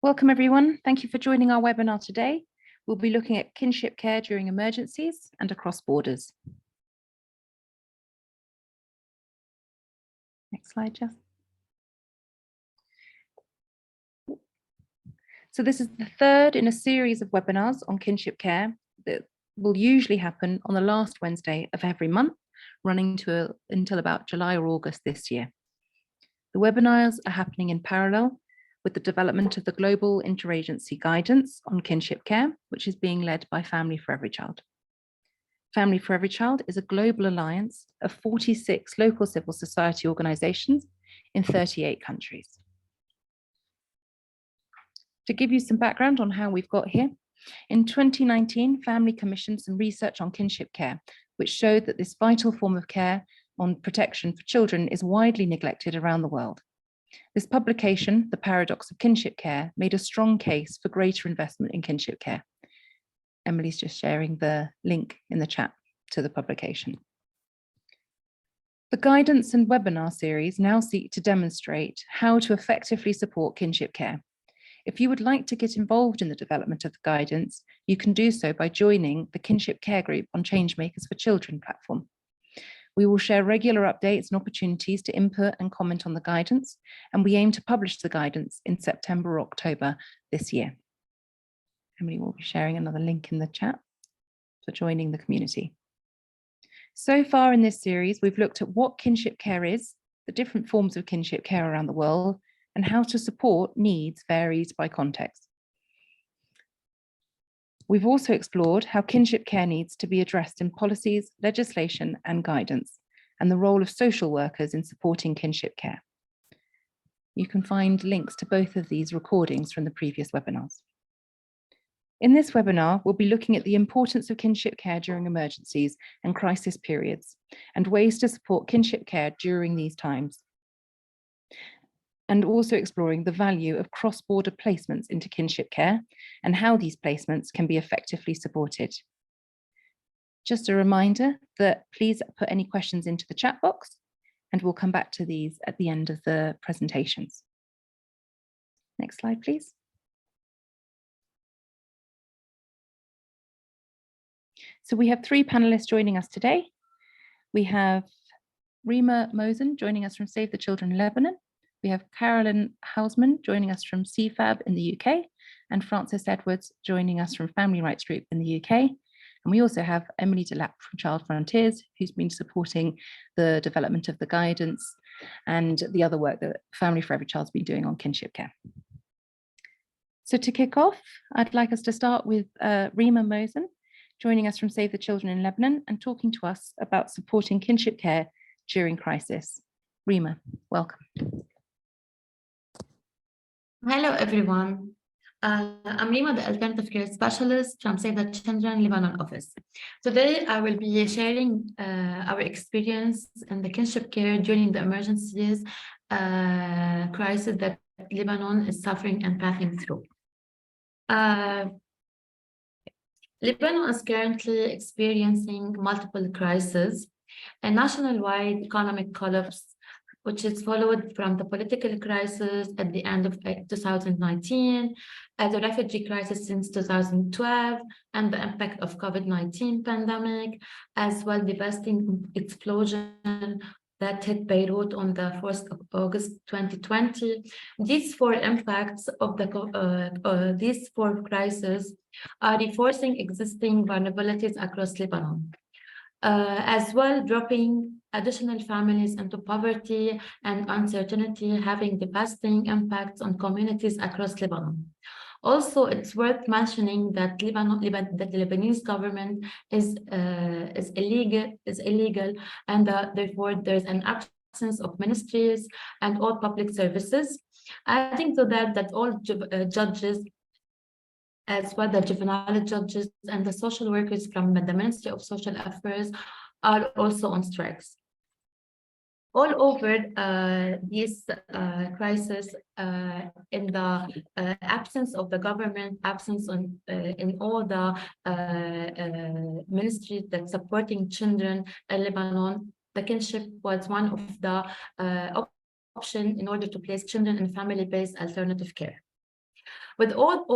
Welcome everyone. Thank you for joining our webinar today. We'll be looking at kinship care during emergencies and across borders. Next slide, Jess. So this is the third in a series of webinars on kinship care that will usually happen on the last Wednesday of every month, running until about July or August this year. The webinars are happening in parallel with the development of the global interagency guidance on kinship care, which is being led by Family for Every Child. Family for Every Child is a global alliance of 46 local civil society organizations in 38 countries. To give you some background on how we've got here, in 2019, Family commissioned some research on kinship care, which showed that this vital form of care on protection for children is widely neglected around the world. This publication, The Paradox of Kinship Care, made a strong case for greater investment in kinship care. Emily's just sharing the link in the chat to the publication. The guidance and webinar series now seek to demonstrate how to effectively support kinship care. If you would like to get involved in the development of the guidance, you can do so by joining the Kinship Care Group on Changemakers for Children platform. We will share regular updates and opportunities to input and comment on the guidance, and we aim to publish the guidance in September or October this year. Emily will be sharing another link in the chat for joining the community. So far in this series, we've looked at what kinship care is, the different forms of kinship care around the world, and how to support needs varies by context. We've also explored how kinship care needs to be addressed in policies, legislation, and guidance, and the role of social workers in supporting kinship care. You can find links to both of these recordings from the previous webinars. In this webinar, we'll be looking at the importance of kinship care during emergencies and crisis periods, and ways to support kinship care during these times, and also exploring the value of cross-border placements into kinship care and how these placements can be effectively supported. Just a reminder that please put any questions into the chat box, and we'll come back to these at the end of the presentations. Next slide, please. So we have three panelists joining us today. We have Rima Mosen joining us from Save the Children in Lebanon. We have Carolyn Hausman joining us from CFAB in the UK, and Frances Edwards joining us from Family Rights Group in the UK. And we also have Emily Delap from Child Frontiers, who's been supporting the development of the guidance and the other work that Family for Every Child's been doing on kinship care. So to kick off, I'd like us to start with Rima Mosen, joining us from Save the Children in Lebanon and talking to us about supporting kinship care during crisis. Rima, welcome. Hello, everyone. I'm Rima, the Alternative Care Specialist from Save the Children Lebanon office. Today, I will be sharing our experience in the kinship care during the emergencies crisis that Lebanon is suffering and passing through. Lebanon is currently experiencing multiple crises: a nationwide economic collapse, which is followed from the political crisis at the end of 2019, the refugee crisis since 2012, and the impact of COVID-19 pandemic, as well devastating explosion that hit Beirut on the 1st of August 2020. These four impacts of these four crises are reinforcing existing vulnerabilities across Lebanon. As well, dropping additional families into poverty and uncertainty, having devastating impacts on communities across Lebanon. Also, it's worth mentioning that the Lebanese government is illegal, and therefore there's an absence of ministries and all public services. Adding to that all judges, as well the juvenile judges and the social workers from the Ministry of Social Affairs, are also on strikes. All over this crisis, in the absence of the government, absence in all the ministries that supporting children in Lebanon, the kinship was one of the options in order to place children in family-based alternative care. With all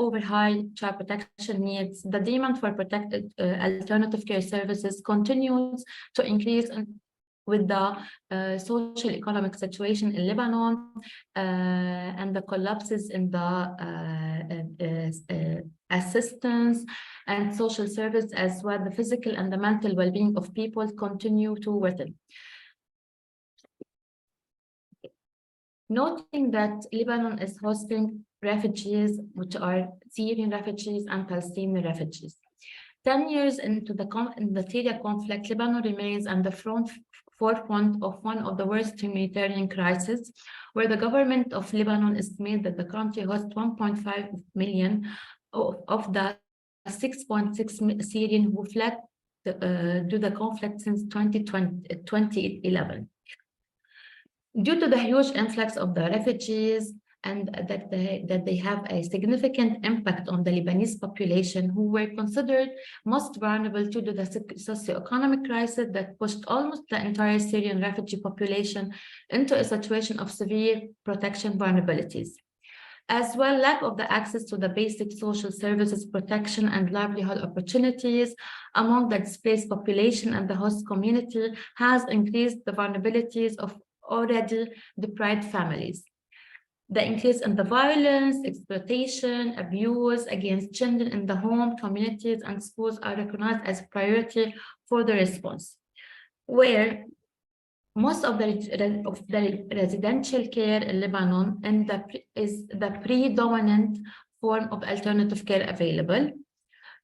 over high child protection needs, the demand for protected alternative care services continues to increase with the social economic situation in Lebanon and the collapses in the assistance and social service, as well the physical and the mental well-being of people continue to worsen. Noting that Lebanon is hosting refugees, which are Syrian refugees and Palestinian refugees. 10 years into the Syria conflict, Lebanon remains on the forefront of one of the worst humanitarian crises, where the government of Lebanon estimates that the country hosts 1.5 million of the 6.6 Syrian who fled to the conflict since 2011. Due to the huge influx of the refugees and that they have a significant impact on the Lebanese population, who were considered most vulnerable to the socioeconomic crisis that pushed almost the entire Syrian refugee population into a situation of severe protection vulnerabilities. As well, lack of the access to the basic social services, protection, and livelihood opportunities among the displaced population and the host community has increased the vulnerabilities of already deprived families. The increase in the violence, exploitation, abuse against children in the home, communities, and schools are recognized as priority for the response, where most of the residential care in Lebanon is the predominant form of alternative care available,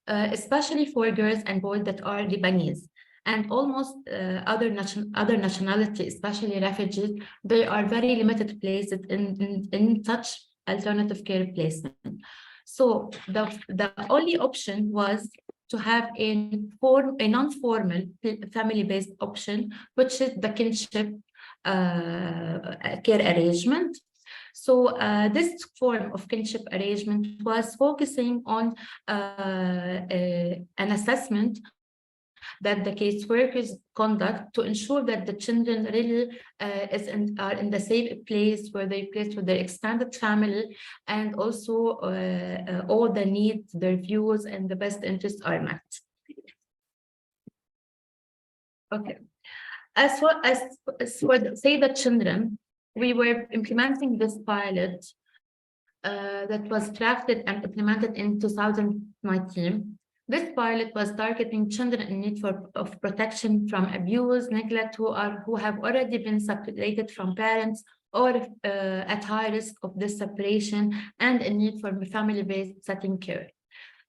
especially for girls and boys that are Lebanese. And almost other nationalities, especially refugees, they are very limited places in such alternative care placement. So the only option was to have a non-formal family-based option, which is the kinship care arrangement. So this form of kinship arrangement was focusing on an assessment that the caseworkers conduct to ensure that the children really are in the safe place where they're placed with their extended family, and also all the needs, their views, and the best interests are met. Okay. As for Save the Children, we were implementing this pilot that was drafted and implemented in 2019. This pilot was targeting children in need of protection from abuse, neglect, who have already been separated from parents or at high risk of this separation and in need for family-based setting care.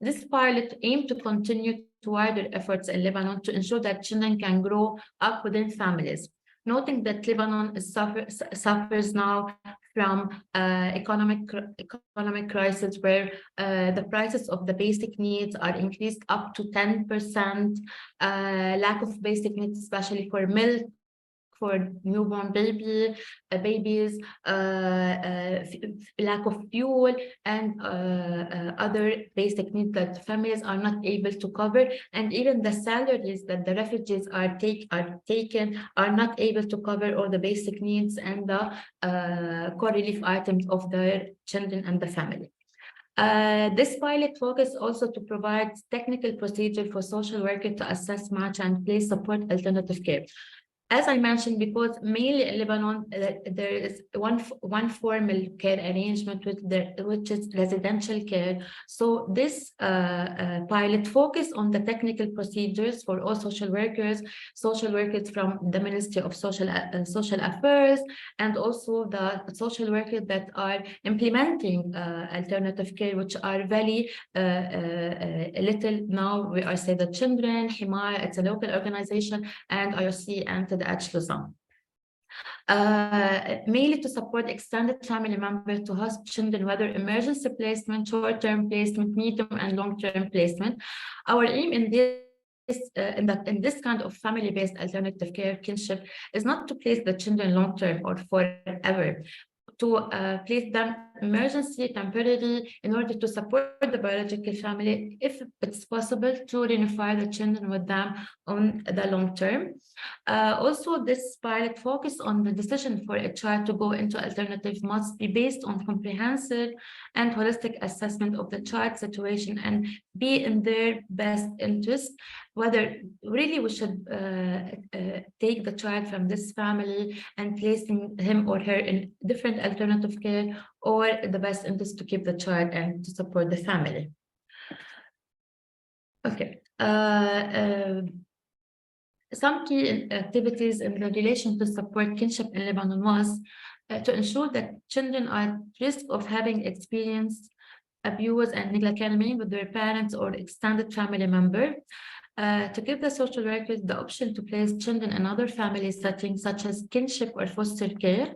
This pilot aimed to continue to wider efforts in Lebanon to ensure that children can grow up within families, noting that Lebanon suffers now from economic crisis, where the prices of the basic needs are increased up to 10%, lack of basic needs, especially for milk, for newborn babies, lack of fuel, and other basic needs that families are not able to cover, and even the salaries that the refugees are taken are not able to cover all the basic needs and the core relief items of their children and the family. This pilot focused also to provide technical procedure for social workers to assess, match, and place support alternative care. As I mentioned, because mainly in Lebanon, there is one formal care arrangement which is residential care. So this pilot focused on the technical procedures for all social workers from the Ministry of Social Affairs, and also the social workers that are implementing alternative care, which are very little now. We are Save the Children, Himaya, it's a local organization, and IOC and the Ajluzam. Mainly to support extended family members to host children, whether emergency placement, short-term placement, medium and long-term placement. Our aim in this kind of family-based alternative care kinship is not to place the children long-term or forever, to place them emergency, temporary, in order to support the biological family, if it's possible, to reunify the children with them on the long term. Also, this pilot focus on the decision for a child to go into alternative must be based on comprehensive and holistic assessment of the child's situation and be in their best interest, whether really we should take the child from this family and placing him or her in different alternative care, or the best interest to keep the child and to support the family. Okay. Some key activities in relation to support kinship in Lebanon was to ensure that children are at risk of having experienced abuse and neglect with their parents or extended family member, to give the social workers the option to place children in other family settings such as kinship or foster care.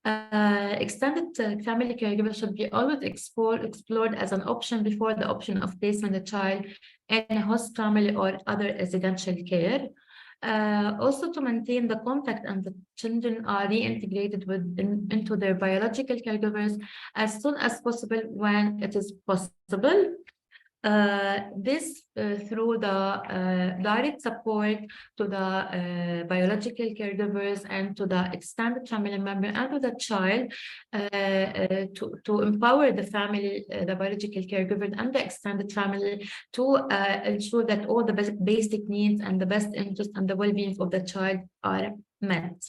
Extended family caregiver should be always explored as an option before the option of placing the child in a host family or other residential care. Also to maintain the contact and the children are reintegrated into their biological caregivers as soon as possible when it is possible. This through the direct support to the biological caregivers and to the extended family member and to the child, to empower the family, the biological caregivers and the extended family to ensure that all the basic needs and the best interest and the well-being of the child are met.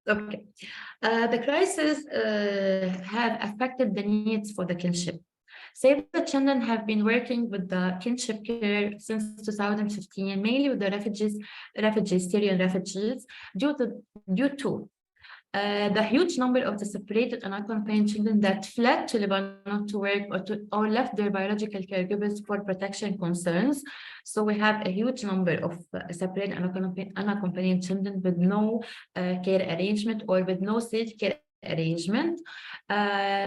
Okay, the crisis have affected the needs for the kinship. Save the Children have been working with the kinship care since 2015, mainly with the Syrian refugees, due to the huge number of the separated and unaccompanied children that fled to Lebanon to work or left their biological caregivers for protection concerns. So we have a huge number of separated and unaccompanied children with no care arrangement or with no safe care arrangement,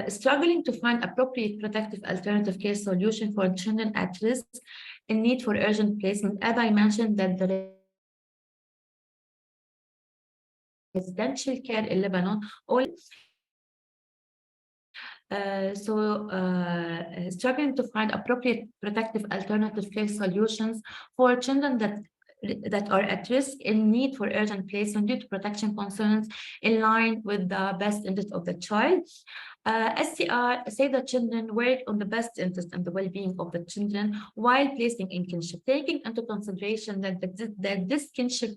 struggling to find appropriate protective alternative care solution for children at risk in need for urgent placement. As I mentioned, that the residential care in Lebanon, struggling to find appropriate protective alternative care solutions for children that are at risk in need for urgent placement due to protection concerns in line with the best interest of the child. SCR Save the Children work on the best interest and the well-being of the children while placing in kinship, taking into consideration that this kinship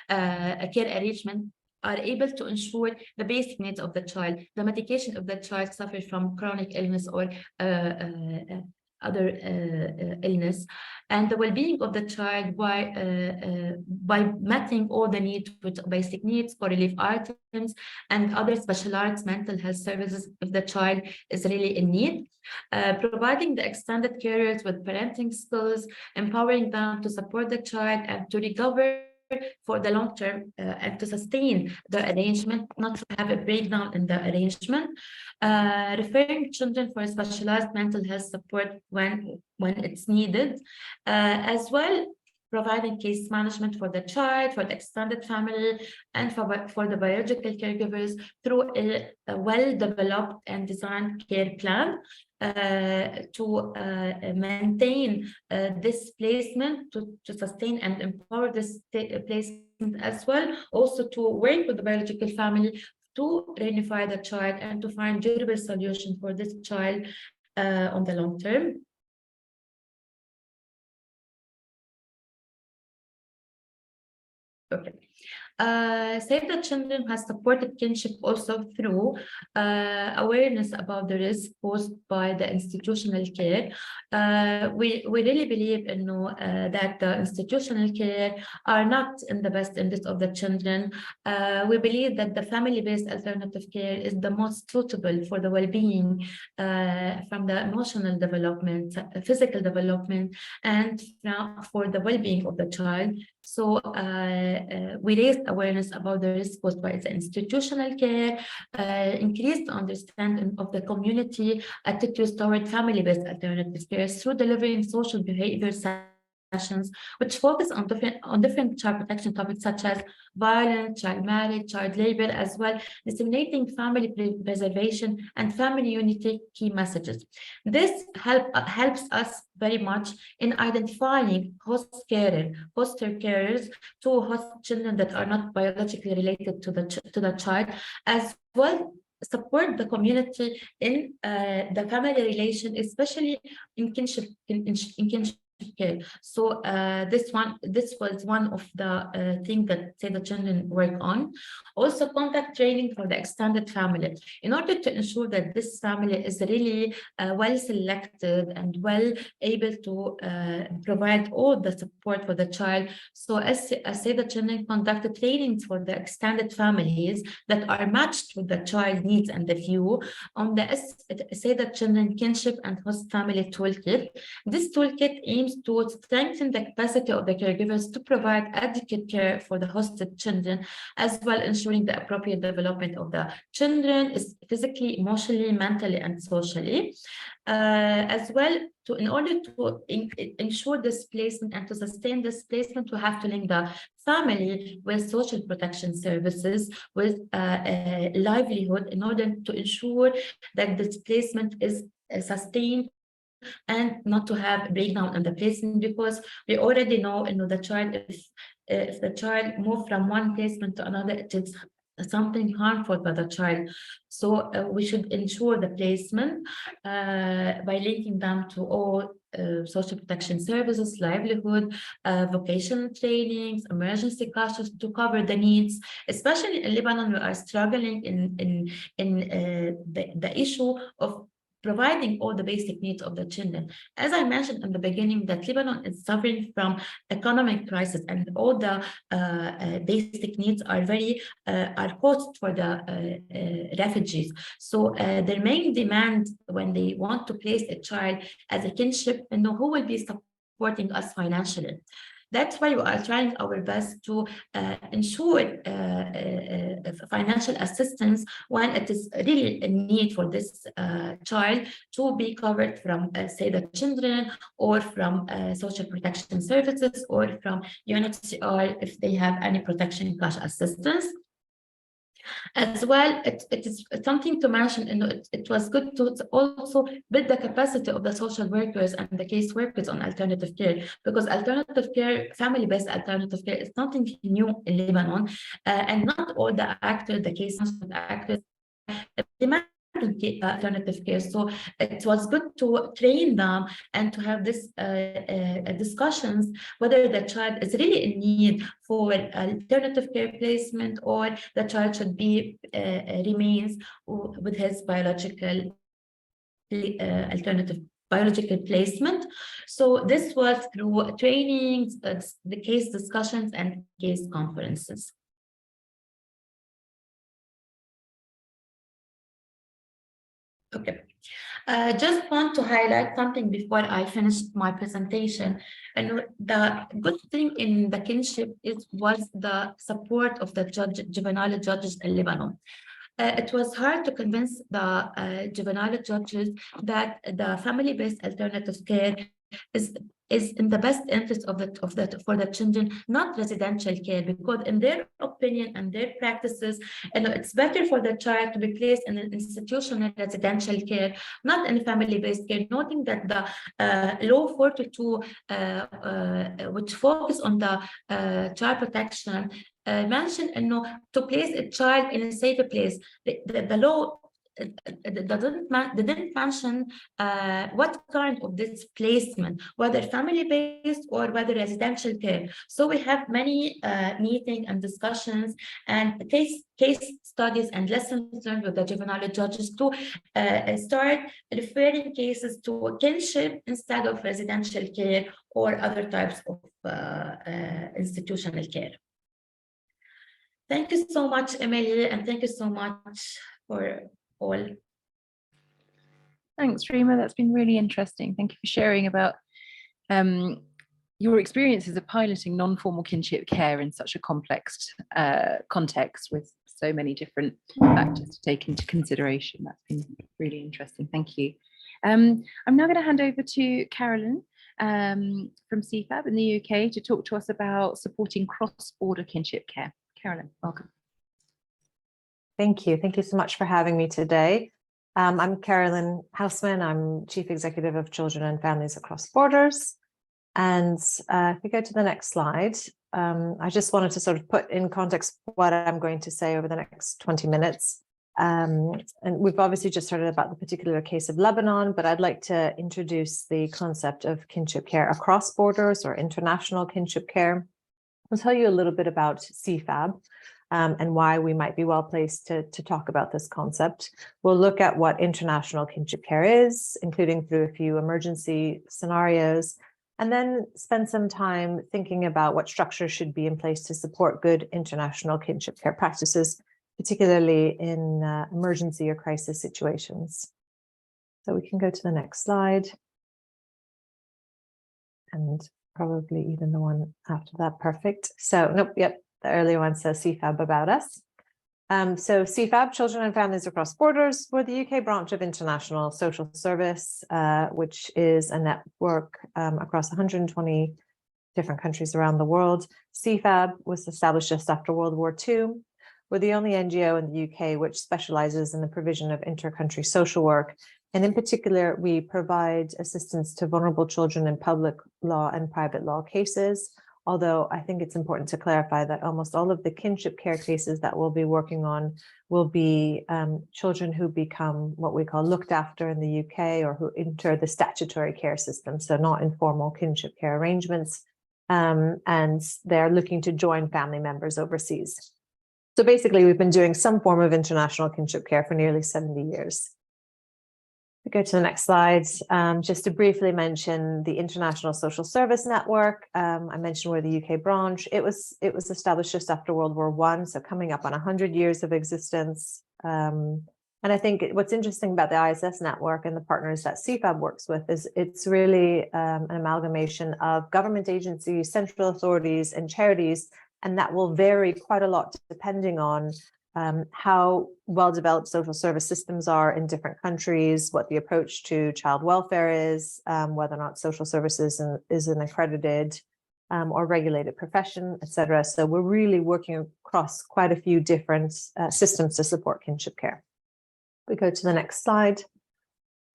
care arrangement are able to ensure the basic needs of the child, the medication of the child suffers from chronic illness or other illness, and the well-being of the child by meeting all the needs, with basic needs for relief items and other specialized mental health services if the child is really in need, providing the extended carers with parenting skills, empowering them to support the child and to recover for the long term and to sustain the arrangement, not to have a breakdown in the arrangement, referring children for specialized mental health support when it's needed, as well providing case management for the child, for the extended family, and for the biological caregivers through a well-developed and designed care plan to maintain this placement, to sustain and empower this placement as well, also to work with the biological family to reunify the child and to find durable solution for this child on the long term. Okay. Save the Children has supported kinship also through awareness about the risk posed by the institutional care. We really believe in that the institutional care are not in the best interest of the children. We believe that the family-based alternative care is the most suitable for the well-being from the emotional development, physical development, and for the well-being of the child. So we raised awareness about the risk posed by the institutional care, increased understanding of the community attitudes toward family-based alternative care through delivering social behavior sessions, which focus on different child protection topics such as violence, child marriage, child labor, as well disseminating family preservation and family unity key messages. This helps us very much in identifying foster carers to host children that are not biologically related to the child, as well support the community in the family relation, especially in kinship care. So this was one of the things that Say the Children work on. Also, contact training for the extended family in order to ensure that this family is really well selected and well able to provide all the support for the child. So as Say the Children conducted trainings for the extended families that are matched with the child needs and the view on the Say the Children Kinship and Host Family Toolkit. This toolkit aims to strengthen the capacity of the caregivers to provide adequate care for the hosted children, as well ensuring the appropriate development of the children is physically, emotionally, mentally, and socially. As well, in order to ensure this placement and to sustain this placement, we have to link the family with social protection services, with livelihood, in order to ensure that this placement is sustained and not to have breakdown in the placement, because we already know, the child, if the child move from one placement to another, it is something harmful for the child. So we should ensure the placement by linking them to all social protection services, livelihood, vocational trainings, emergency classes to cover the needs. Especially in Lebanon, we are struggling in the issue of providing all the basic needs of the children. As I mentioned in the beginning, that Lebanon is suffering from economic crisis, and all the basic needs are are cost for the refugees. So their main demand when they want to place a child as a kinship, and who will be supporting us financially. That's why we are trying our best to ensure financial assistance when it is really a need for this child to be covered from, say, the children, or from social protection services, or from UNHCR if they have any protection cash assistance. As well, it is something to mention, it was good to also build the capacity of the social workers and the case workers on alternative care, because alternative care, family-based alternative care, is nothing new in Lebanon, and not all the actors, the case actors, demand alternative care. So it was good to train them and to have this discussions whether the child is really in need for alternative care placement, or the child should be remains with his biological biological placement. So this was through trainings, the case discussions, and case conferences. Okay, just want to highlight something before I finish my presentation. And the good thing in the kinship was the support of the juvenile judges in Lebanon. It was hard to convince the juvenile judges that the family-based alternative care is in the best interest for the children, not residential care, because in their opinion and their practices, it's better for the child to be placed in an institutional residential care, not in family-based care, noting that the law 42, which focus on the child protection, mentioned to place a child in a safer place. The law didn't mention what kind of this placement, whether family-based or whether residential care. So we have many meetings and discussions and case studies and lessons learned with the juvenile judges to start referring cases to kinship instead of residential care or other types of institutional care. Thank you so much, Emily, and thank you so much for all. Thanks, Rima. That's been really interesting. Thank you for sharing about your experiences of piloting non-formal kinship care in such a complex context with so many different factors to take into consideration. That's been really interesting. Thank you. I'm now going to hand over to Carolyn, from CFAB in the UK to talk to us about supporting cross-border kinship care. Carolyn, welcome. Thank you. Thank you so much for having me today. I'm Carolyn Houseman. I'm Chief Executive of Children and Families Across Borders. And if we go to the next slide, I just wanted to sort of put in context what I'm going to say over the next 20 minutes. And we've obviously just heard about the particular case of Lebanon, but I'd like to introduce the concept of kinship care across borders or international kinship care. I'll tell you a little bit about CFAB and why we might be well placed to talk about this concept. We'll look at what international kinship care is, including through a few emergency scenarios, and then spend some time thinking about what structures should be in place to support good international kinship care practices, particularly in emergency or crisis situations. So we can go to the next slide. And probably even the one after that, perfect. So, nope, yep, the earlier one says CFAB about us. So CFAB, Children and Families Across Borders, we're the UK branch of International Social Service, which is a network across 120 different countries around the world. CFAB was established just after World War II. We're the only NGO in the UK which specializes in the provision of inter-country social work. And in particular, we provide assistance to vulnerable children in public law and private law cases. Although I think it's important to clarify that almost all of the kinship care cases that we'll be working on will be children who become what we call looked after in the UK or who enter the statutory care system, so not informal kinship care arrangements, and they're looking to join family members overseas. So basically, we've been doing some form of international kinship care for nearly 70 years. We go to the next slide. Just to briefly mention the International Social Service Network. I mentioned we're the UK branch. It was established just after World War I, so coming up on 100 years of existence. And I think what's interesting about the ISS network and the partners that CFAB works with is it's really an amalgamation of government agencies, central authorities, and charities, and that will vary quite a lot depending on how well-developed social service systems are in different countries, what the approach to child welfare is, whether or not social services is an accredited or regulated profession, etc. So we're really working across quite a few different systems to support kinship care. We go to the next slide.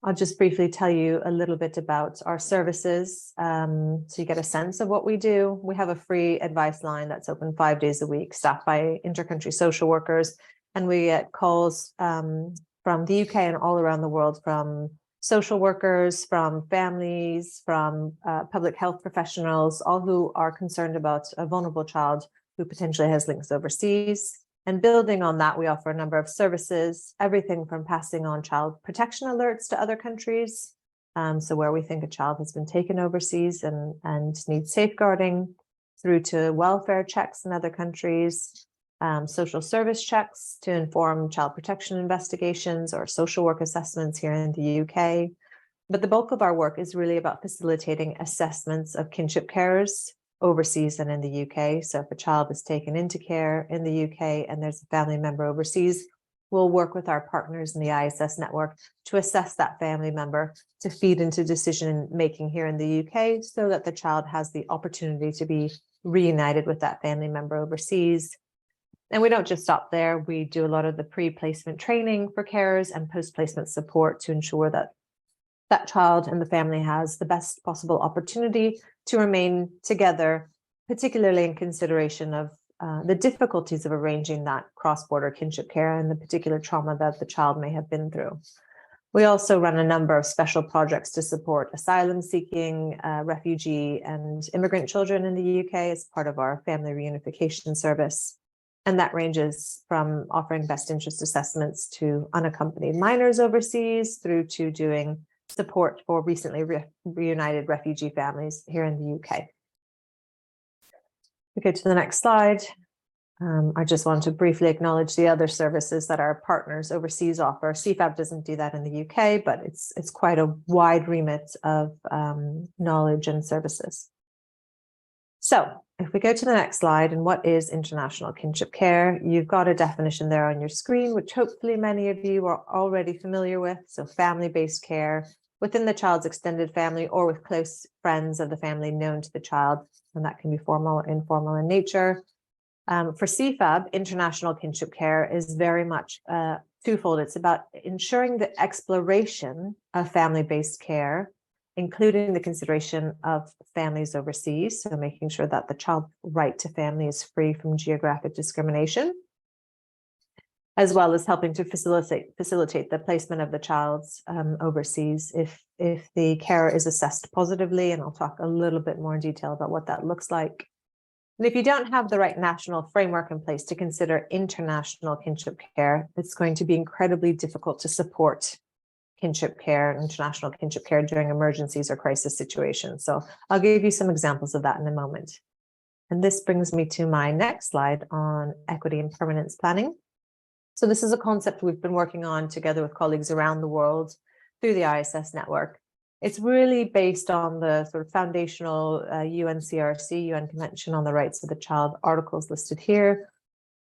I'll just briefly tell you a little bit about our services so you get a sense of what we do. We have a free advice line that's open 5 days a week, staffed by inter-country social workers, and we get calls from the UK and all around the world from social workers, from families, from public health professionals, all who are concerned about a vulnerable child who potentially has links overseas. And building on that, we offer a number of services, everything from passing on child protection alerts to other countries. So where we think a child has been taken overseas and needs safeguarding, through to welfare checks in other countries, social service checks to inform child protection investigations or social work assessments here in the UK. But the bulk of our work is really about facilitating assessments of kinship carers overseas and in the UK. So if a child is taken into care in the UK and there's a family member overseas, we'll work with our partners in the ISS network to assess that family member to feed into decision making here in the UK so that the child has the opportunity to be reunited with that family member overseas. And we don't just stop there. We do a lot of the pre-placement training for carers and post-placement support to ensure that that child and the family has the best possible opportunity to remain together, particularly in consideration of the difficulties of arranging that cross-border kinship care and the particular trauma that the child may have been through. We also run a number of special projects to support asylum-seeking, refugee and immigrant children in the UK as part of our family reunification service. And that ranges from offering best interest assessments to unaccompanied minors overseas through to doing support for recently reunited refugee families here in the UK. We go to the next slide. I just want to briefly acknowledge the other services that our partners overseas offer. CFAB doesn't do that in the UK, but it's quite a wide remit of knowledge and services. So if we go to the next slide, and what is international kinship care? You've got a definition there on your screen, which hopefully many of you are already familiar with. So family-based care within the child's extended family or with close friends of the family known to the child, and that can be formal or informal in nature. For CFAB, international kinship care is very much twofold. It's about ensuring the exploration of family-based care, including the consideration of families overseas, so making sure that the child's right to family is free from geographic discrimination, as well as helping to facilitate the placement of the child's overseas if the care is assessed positively, and I'll talk a little bit more in detail about what that looks like. And if you don't have the right national framework in place to consider international kinship care, it's going to be incredibly difficult to support kinship care, international kinship care during emergencies or crisis situations. So I'll give you some examples of that in a moment. And this brings me to my next slide on equity and permanence planning. So this is a concept we've been working on together with colleagues around the world through the ISS network. It's really based on the sort of foundational UNCRC, UN Convention on the Rights of the Child articles listed here.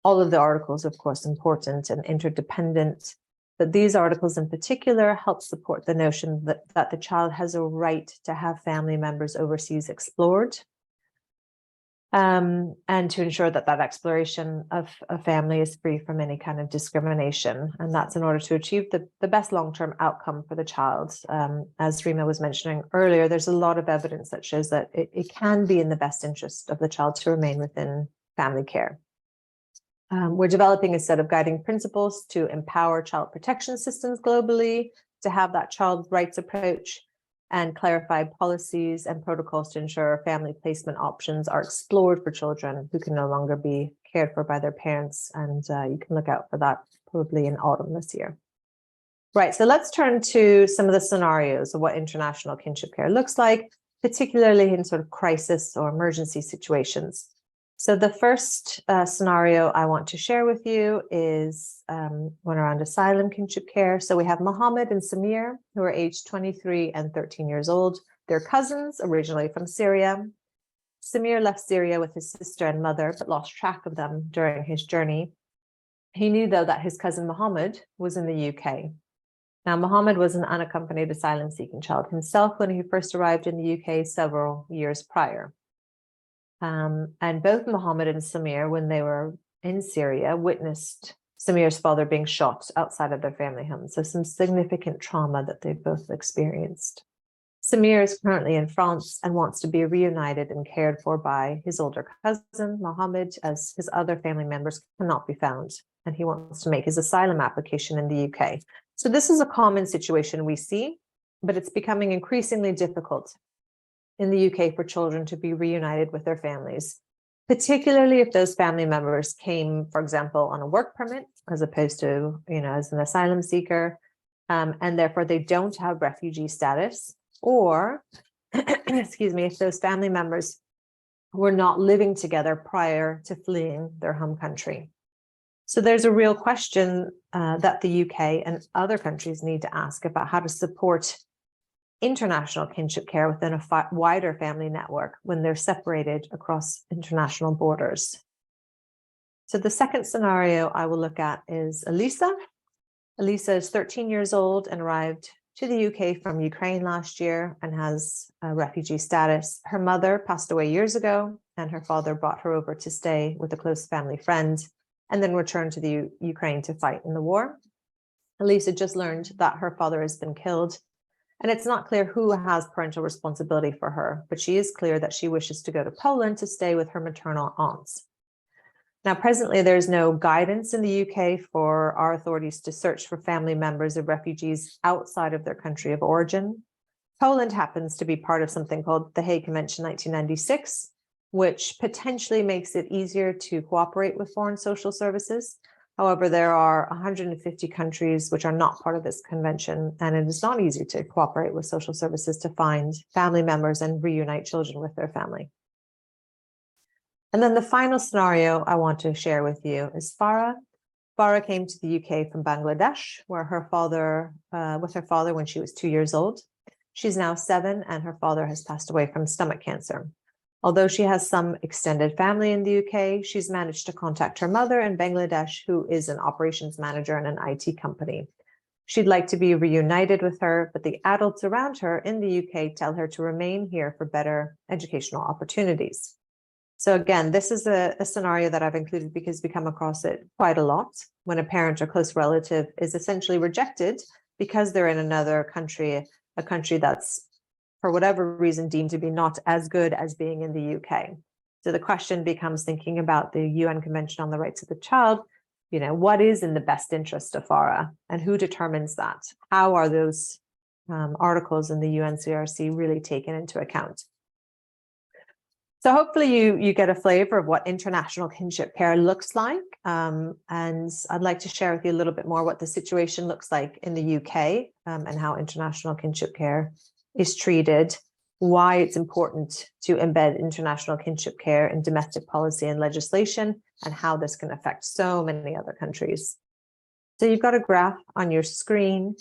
All of the articles, of course, important and interdependent, but these articles in particular help support the notion that the child has a right to have family members overseas explored, and to ensure that that exploration of a family is free from any kind of discrimination. And that's in order to achieve the best long-term outcome for the child. As Rima was mentioning earlier, there's a lot of evidence that shows that it can be in the best interest of the child to remain within family care. We're developing a set of guiding principles to empower child protection systems globally, to have that child rights approach, and clarify policies and protocols to ensure family placement options are explored for children who can no longer be cared for by their parents. And you can look out for that probably in autumn this year. Right, so let's turn to some of the scenarios of what international kinship care looks like, particularly in sort of crisis or emergency situations. So the first scenario I want to share with you is one around asylum kinship care. So we have Mohammed and Samir, who are aged 23 and 13 years old. They're cousins, originally from Syria. Samir left Syria with his sister and mother, but lost track of them during his journey. He knew, though, that his cousin Mohammed was in the UK. Now, Mohammed was an unaccompanied asylum-seeking child himself when he first arrived in the UK several years prior. And both Mohammed and Samir, when they were in Syria, witnessed Samir's father being shot outside of their family home. So some significant trauma that they've both experienced. Samir is currently in France and wants to be reunited and cared for by his older cousin, Mohammed, as his other family members cannot be found. And he wants to make his asylum application in the UK. So this is a common situation we see, but it's becoming increasingly difficult in the UK for children to be reunited with their families, particularly if those family members came, for example, on a work permit, as opposed to, as an asylum seeker, and therefore they don't have refugee status, or, excuse me, if those family members were not living together prior to fleeing their home country. So there's a real question that the UK and other countries need to ask about how to support international kinship care within a wider family network when they're separated across international borders. So the second scenario I will look at is Elisa. Elisa is 13 years old and arrived to the UK from Ukraine last year and has a refugee status. Her mother passed away years ago, and her father brought her over to stay with a close family friend and then returned to the Ukraine to fight in the war. Elisa just learned that her father has been killed, and it's not clear who has parental responsibility for her, but she is clear that she wishes to go to Poland to stay with her maternal aunts. Now, presently, there's no guidance in the UK for our authorities to search for family members of refugees outside of their country of origin. Poland happens to be part of something called the Hague Convention 1996, which potentially makes it easier to cooperate with foreign social services. However, there are 150 countries which are not part of this convention, and it is not easy to cooperate with social services to find family members and reunite children with their family. And then the final scenario I want to share with you is Farah. Farah came to the UK from Bangladesh, where with her father when she was 2 years old. She's now 7, and her father has passed away from stomach cancer. Although she has some extended family in the UK, she's managed to contact her mother in Bangladesh, who is an operations manager in an IT company. She'd like to be reunited with her, but the adults around her in the UK tell her to remain here for better educational opportunities. So again, this is a scenario that I've included because we come across it quite a lot when a parent or close relative is essentially rejected because they're in another country, a country that's, for whatever reason, deemed to be not as good as being in the UK. So the question becomes, thinking about the UN Convention on the Rights of the Child, you know, what is in the best interest of FARA and who determines that? How are those articles in the UNCRC really taken into account? So hopefully you get a flavor of what international kinship care looks like. And I'd like to share with you a little bit more what the situation looks like in the UK and how international kinship care is treated, why it's important to embed international kinship care in domestic policy and legislation, and how this can affect so many other countries. So you've got a graph on your screen.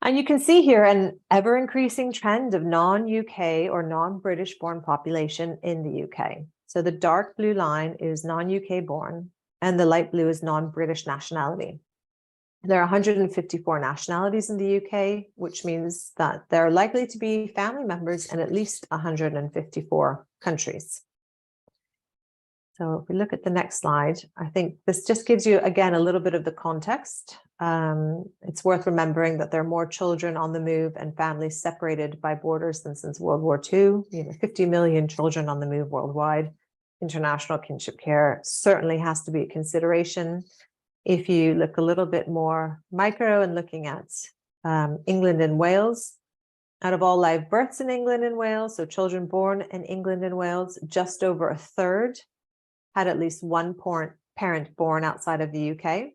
And you can see here an ever-increasing trend of non-UK or non-British born population in the UK. So the dark blue line is non-UK born, and the light blue is non-British nationality. There are 154 nationalities in the UK, which means that there are likely to be family members in at least 154 countries. So if we look at the next slide, I think this just gives you, again, a little bit of the context. It's worth remembering that there are more children on the move and families separated by borders than since World War II. 50 million children on the move worldwide. International kinship care certainly has to be a consideration. If you look a little bit more micro and looking at England and Wales, out of all live births in England and Wales, so children born in England and Wales, just over a third had at least one parent born outside of the UK.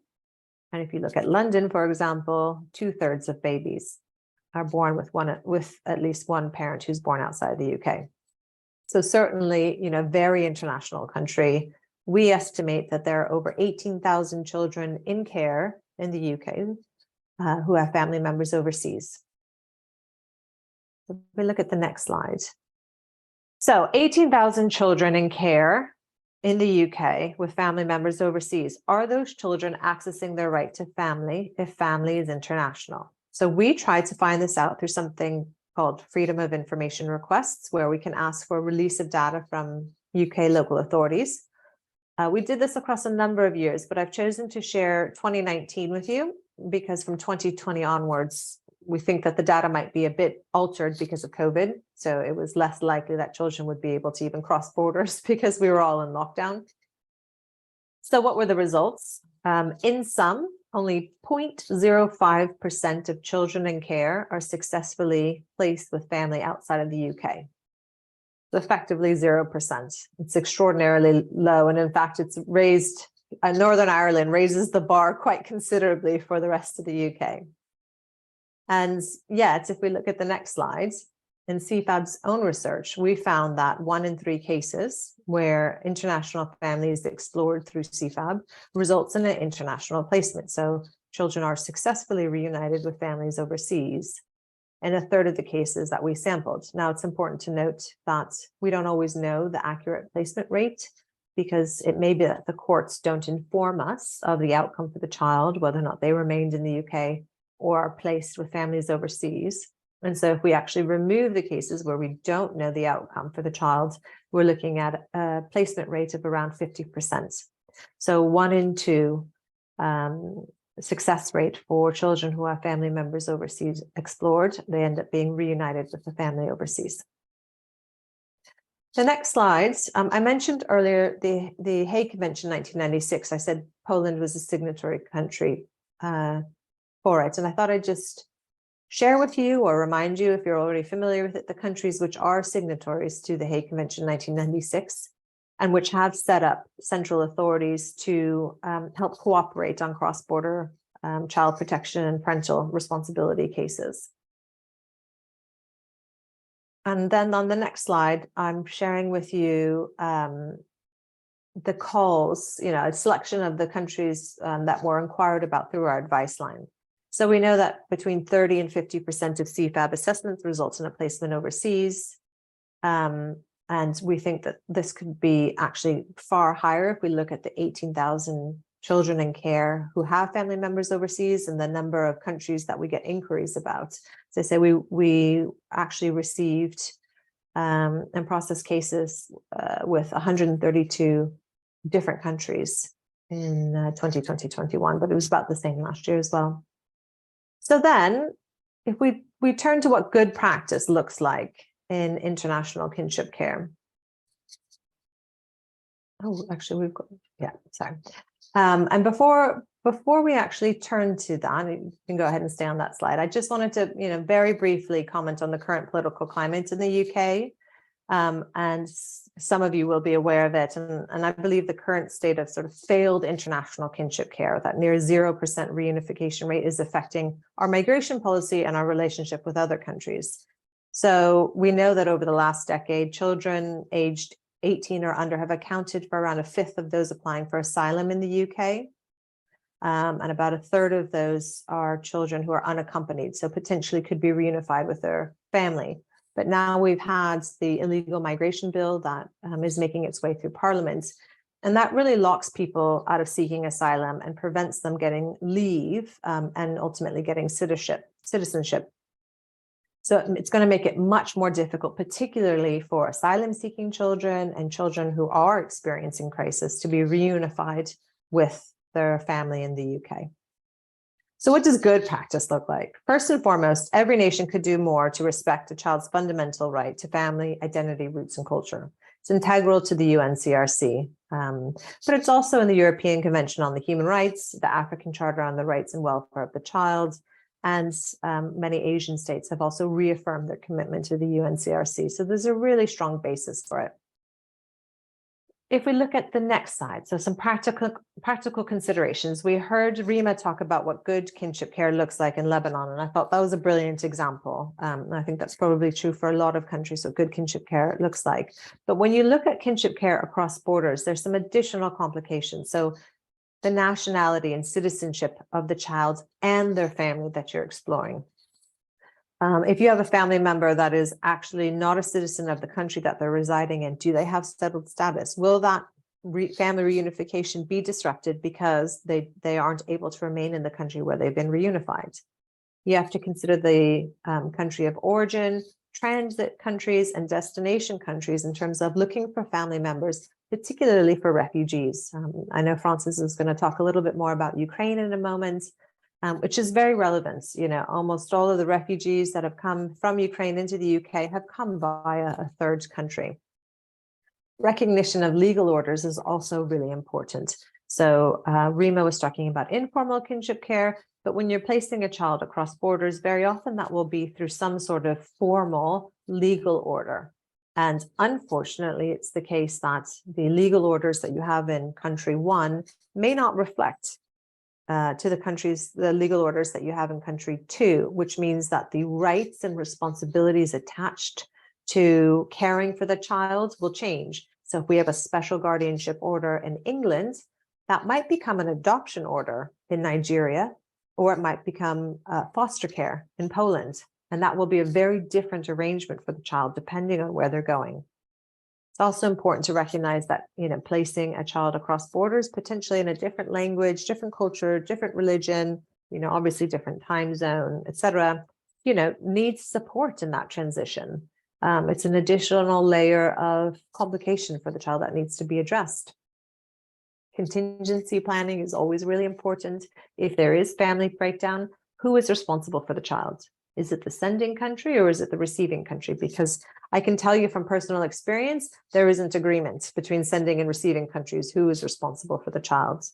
And if you look at London, for example, 2/3 of babies are born with at least one parent who's born outside the UK. So certainly, very international country. We estimate that there are over 18,000 children in care in the UK who have family members overseas. So we look at the next slide. So 18,000 children in care in the UK with family members overseas. Are those children accessing their right to family if family is international? So we tried to find this out through something called Freedom of Information requests, where we can ask for release of data from UK local authorities. We did this across a number of years, but I've chosen to share 2019 with you because from 2020 onwards, we think that the data might be a bit altered because of COVID. So it was less likely that children would be able to even cross borders because we were all in lockdown. So what were the results? In sum, only 0.05% of children in care are successfully placed with family outside of the UK. So effectively 0%. It's extraordinarily low. And in fact, it's raised, Northern Ireland raises the bar quite considerably for the rest of the UK. And yet, if we look at the next slide, in CFAB's own research, we found that 1 in 3 cases where international families explored through CFAB results in an international placement. So children are successfully reunited with families overseas in a third of the cases that we sampled. Now, it's important to note that we don't always know the accurate placement rate because it may be that the courts don't inform us of the outcome for the child, whether or not they remained in the UK or are placed with families overseas. And so if we actually remove the cases where we don't know the outcome for the child, we're looking at a placement rate of around 50%. So 1 in 2 success rate for children who have family members overseas explored, they end up being reunited with the family overseas. The next slides, I mentioned earlier the Hague Convention 1996. I said Poland was a signatory country for it. And I thought I'd just share with you or remind you, if you're already familiar with it, the countries which are signatories to the Hague Convention 1996 and which have set up central authorities to help cooperate on cross-border child protection and parental responsibility cases. And then on the next slide, I'm sharing with you the calls, a selection of the countries that were inquired about through our advice line. So we know that between 30 and 50% of CFAB assessments result in a placement overseas. And we think that this could be actually far higher if we look at the 18,000 children in care who have family members overseas and the number of countries that we get inquiries about. So I say we actually received and processed cases with 132 different countries in 2020-21, but it was about the same last year as well. So then if we turn to what good practice looks like in international kinship care. Oh, actually, we've got, yeah, sorry. And before we actually turn to that, you can go ahead and stay on that slide. I just wanted to, very briefly comment on the current political climate in the UK. And some of you will be aware of it. And I believe the current state of sort of failed international kinship care, that near 0% reunification rate, is affecting our migration policy and our relationship with other countries. So we know that over the last decade, children aged 18 or under have accounted for around a fifth of those applying for asylum in the UK. And about a third of those are children who are unaccompanied, so potentially could be reunified with their family. But now we've had the illegal migration bill that is making its way through Parliament. And that really locks people out of seeking asylum and prevents them getting leave and ultimately getting citizenship. So it's going to make it much more difficult, particularly for asylum-seeking children and children who are experiencing crisis, to be reunified with their family in the UK. So what does good practice look like? First and foremost, every nation could do more to respect a child's fundamental right to family, identity, roots, and culture. It's integral to the UNCRC, but it's also in the European Convention on the Human Rights, the African Charter on the Rights and Welfare of the Child, and many Asian states have also reaffirmed their commitment to the UNCRC. So there's a really strong basis for it. If we look at the next slide, so some practical considerations. We heard Rima talk about what good kinship care looks like in Lebanon, and I thought that was a brilliant example. And I think that's probably true for a lot of countries, what good kinship care looks like. But when you look at kinship care across borders, there's some additional complications. So the nationality and citizenship of the child and their family that you're exploring. If you have a family member that is actually not a citizen of the country that they're residing in, do they have settled status? Will that family reunification be disrupted because they aren't able to remain in the country where they've been reunified? You have to consider the country of origin, transit countries, and destination countries in terms of looking for family members, particularly for refugees. I know Francis is going to talk a little bit more about Ukraine in a moment. Which is very relevant. Almost all of the refugees that have come from Ukraine into the UK have come via a third country. Recognition of legal orders is also really important. So Rima was talking about informal kinship care, but when you're placing a child across borders, very often that will be through some sort of formal legal order. And unfortunately, it's the case that the legal orders that you have in country one may not reflect to the legal orders that you have in country two, which means that the rights and responsibilities attached to caring for the child will change. So if we have a special guardianship order in England, that might become an adoption order in Nigeria, or it might become foster care in Poland. And that will be a very different arrangement for the child, depending on where they're going. It's also important to recognize that, placing a child across borders, potentially in a different language, different culture, different religion, obviously different time zone, etc., needs support in that transition. It's an additional layer of complication for the child that needs to be addressed. Contingency planning is always really important. If there is family breakdown, who is responsible for the child? Is it the sending country or is it the receiving country? Because I can tell you from personal experience, there isn't agreement between sending and receiving countries who is responsible for the child.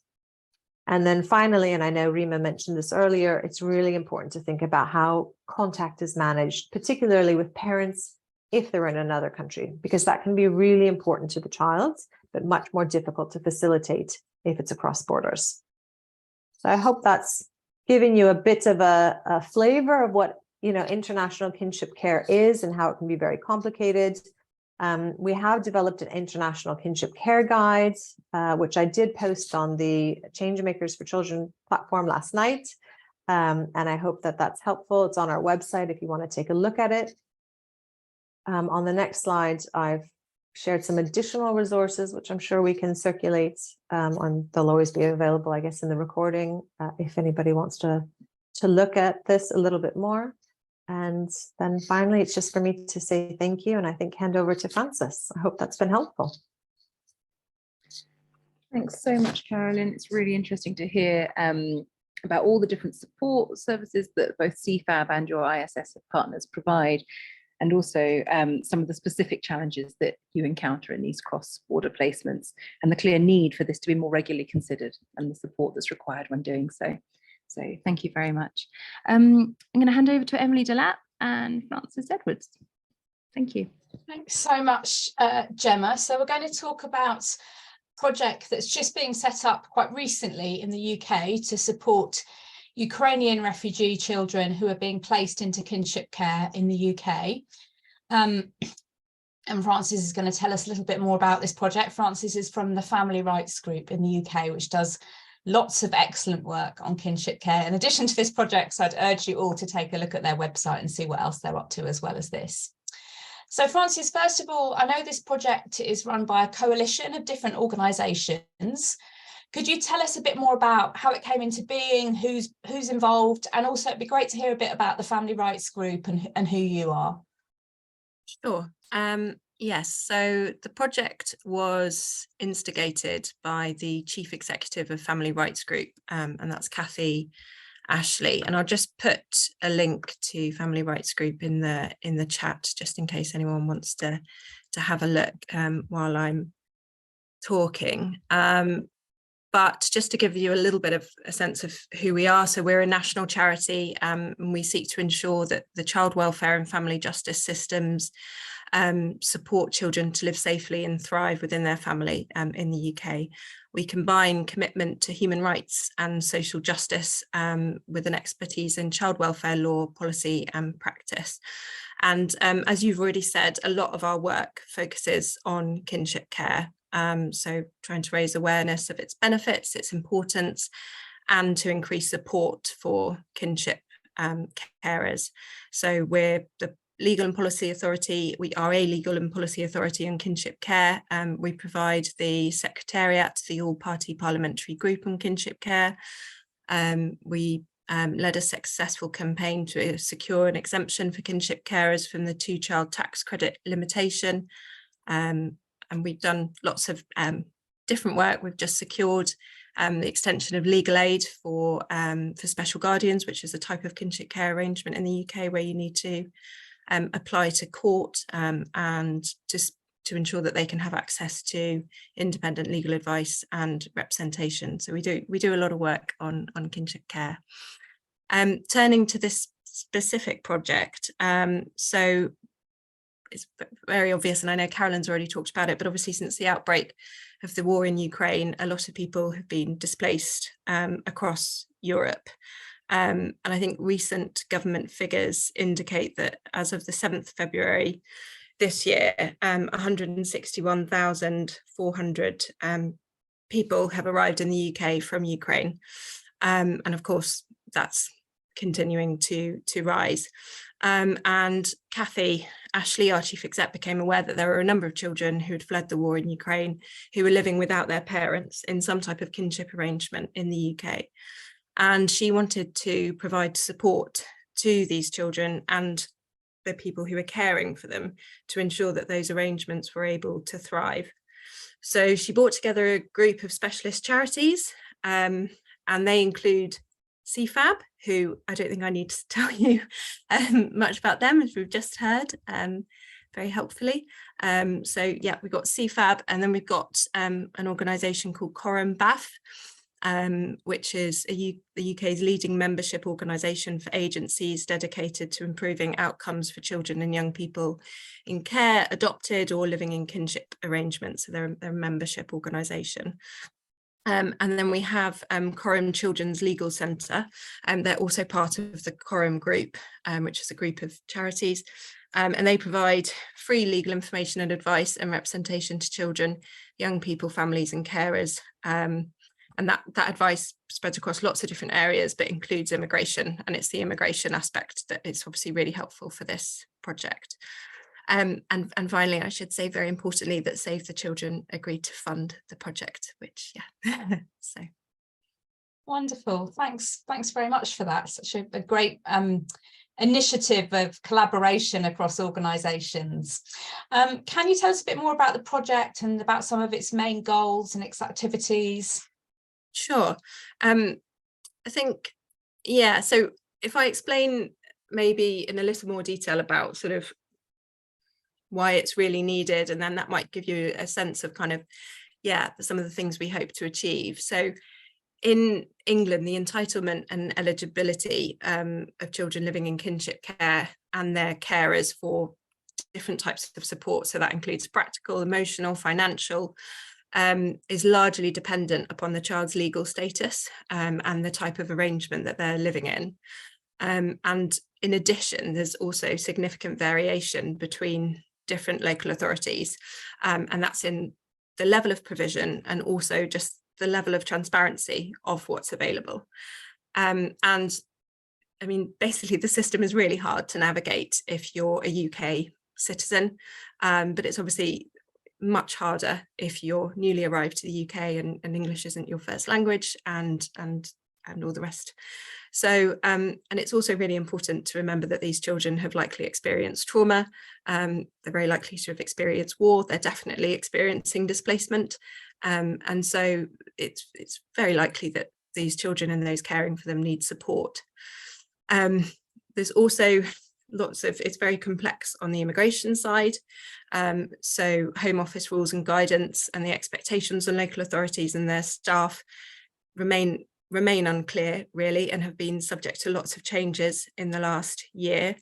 And then finally, and I know Rima mentioned this earlier, it's really important to think about how contact is managed, particularly with parents if they're in another country, because that can be really important to the child, but much more difficult to facilitate if it's across borders. So I hope that's giving you a bit of a flavor of what international kinship care is and how it can be very complicated. We have developed an international kinship care guide, which I did post on the Changemakers for Children platform last night. And I hope that that's helpful. It's on our website if you want to take a look at it. On the next slide, I've shared some additional resources, which I'm sure we can circulate on. They'll always be available, I guess, in the recording if anybody wants to look at this a little bit more. And then finally, it's just for me to say thank you, and I think hand over to Frances. I hope that's been helpful. Thanks so much, Carolyn. It's really interesting to hear about all the different support services that both CFAB and your ISS partners provide, and also some of the specific challenges that you encounter in these cross-border placements, and the clear need for this to be more regularly considered and the support that's required when doing so. So thank you very much. I'm going to hand over to Emily Delap and Frances Edwards. Thank you. Thanks so much, Gemma. So we're going to talk about a project that's just being set up quite recently in the UK to support Ukrainian refugee children who are being placed into kinship care in the UK. And Frances is going to tell us a little bit more about this project. Frances is from the Family Rights Group in the UK, which does lots of excellent work on kinship care. In addition to this project, so I'd urge you all to take a look at their website and see what else they're up to as well as this. So Frances, first of all, I know this project is run by a coalition of different organisations. Could you tell us a bit more about how it came into being, who's involved, and also it'd be great to hear a bit about the Family Rights Group and who you are. Sure. Yes, so the project was instigated by the Chief Executive of Family Rights Group, and that's Kathy Ashley. And I'll just put a link to Family Rights Group in the chat, just in case anyone wants to have a look while I'm talking. But just to give you a little bit of a sense of who we are, so we're a national charity, and we seek to ensure that the child welfare and family justice systems support children to live safely and thrive within their family in the UK. We combine commitment to human rights and social justice with an expertise in child welfare law, policy and practice. And as you've already said, a lot of our work focuses on kinship care. So trying to raise awareness of its benefits, its importance, and to increase support for kinship carers. So we're the Legal and Policy Authority. We are a legal and policy authority on kinship care. We provide the Secretariat, the all-party parliamentary group on kinship care. We led a successful campaign to secure an exemption for kinship carers from the 2-child tax credit limitation. And we've done lots of different work. We've just secured the extension of legal aid for special guardians, which is a type of kinship care arrangement in the UK where you need to apply to court and just to ensure that they can have access to independent legal advice and representation. So we do a lot of work on kinship care. Turning to this specific project, so it's very obvious, and I know Carolyn's already talked about it, but obviously since the outbreak of the war in Ukraine, a lot of people have been displaced across Europe. And I think recent government figures indicate that as of the 7th February this year, 161,400 people have arrived in the UK from Ukraine. And of course, that's continuing to rise. And Kathy Ashley, our chief exec, became aware that there were a number of children who had fled the war in Ukraine who were living without their parents in some type of kinship arrangement in the UK. And she wanted to provide support to these children and the people who were caring for them to ensure that those arrangements were able to thrive. So she brought together a group of specialist charities, and they include CFAB, who I don't think I need to tell you much about them, as we've just heard very helpfully. So yeah, we've got CFAB, and then we've got an organisation called Coram Bath, which is the UK's leading membership organisation for agencies dedicated to improving outcomes for children and young people in care, adopted or living in kinship arrangements. So they're a membership organisation. And then we have Coram Children's Legal Centre, and they're also part of the Coram Group, which is a group of charities. And they provide free legal information and advice and representation to children, young people, families and carers. And that advice spreads across lots of different areas, but includes immigration. And it's the immigration aspect that is obviously really helpful for this project. And finally, I should say very importantly that Save the Children agreed to fund the project, which, yeah, so. Wonderful. Thanks very much for that. Such a great initiative of collaboration across organisations. Can you tell us a bit more about the project and about some of its main goals and its activities? Sure. I think, yeah, so if I explain maybe in a little more detail about sort of why it's really needed, and then that might give you a sense of kind of, yeah, some of the things we hope to achieve. So in England, the entitlement and eligibility of children living in kinship care and their carers for different types of support, so that includes practical, emotional, financial, is largely dependent upon the child's legal status and the type of arrangement that they're living in. And in addition, there's also significant variation between different local authorities, and that's in the level of provision and also just the level of transparency of what's available. And I mean, basically the system is really hard to navigate if you're a UK citizen, but it's obviously much harder if you're newly arrived to the UK and English isn't your first language and all the rest. So, and it's also really important to remember that these children have likely experienced trauma. They're very likely to have experienced war. They're definitely experiencing displacement. And so it's very likely that these children and those caring for them need support. There's also it's very complex on the immigration side. So Home Office rules and guidance and the expectations on local authorities and their staff remain unclear really, and have been subject to lots of changes in the last year.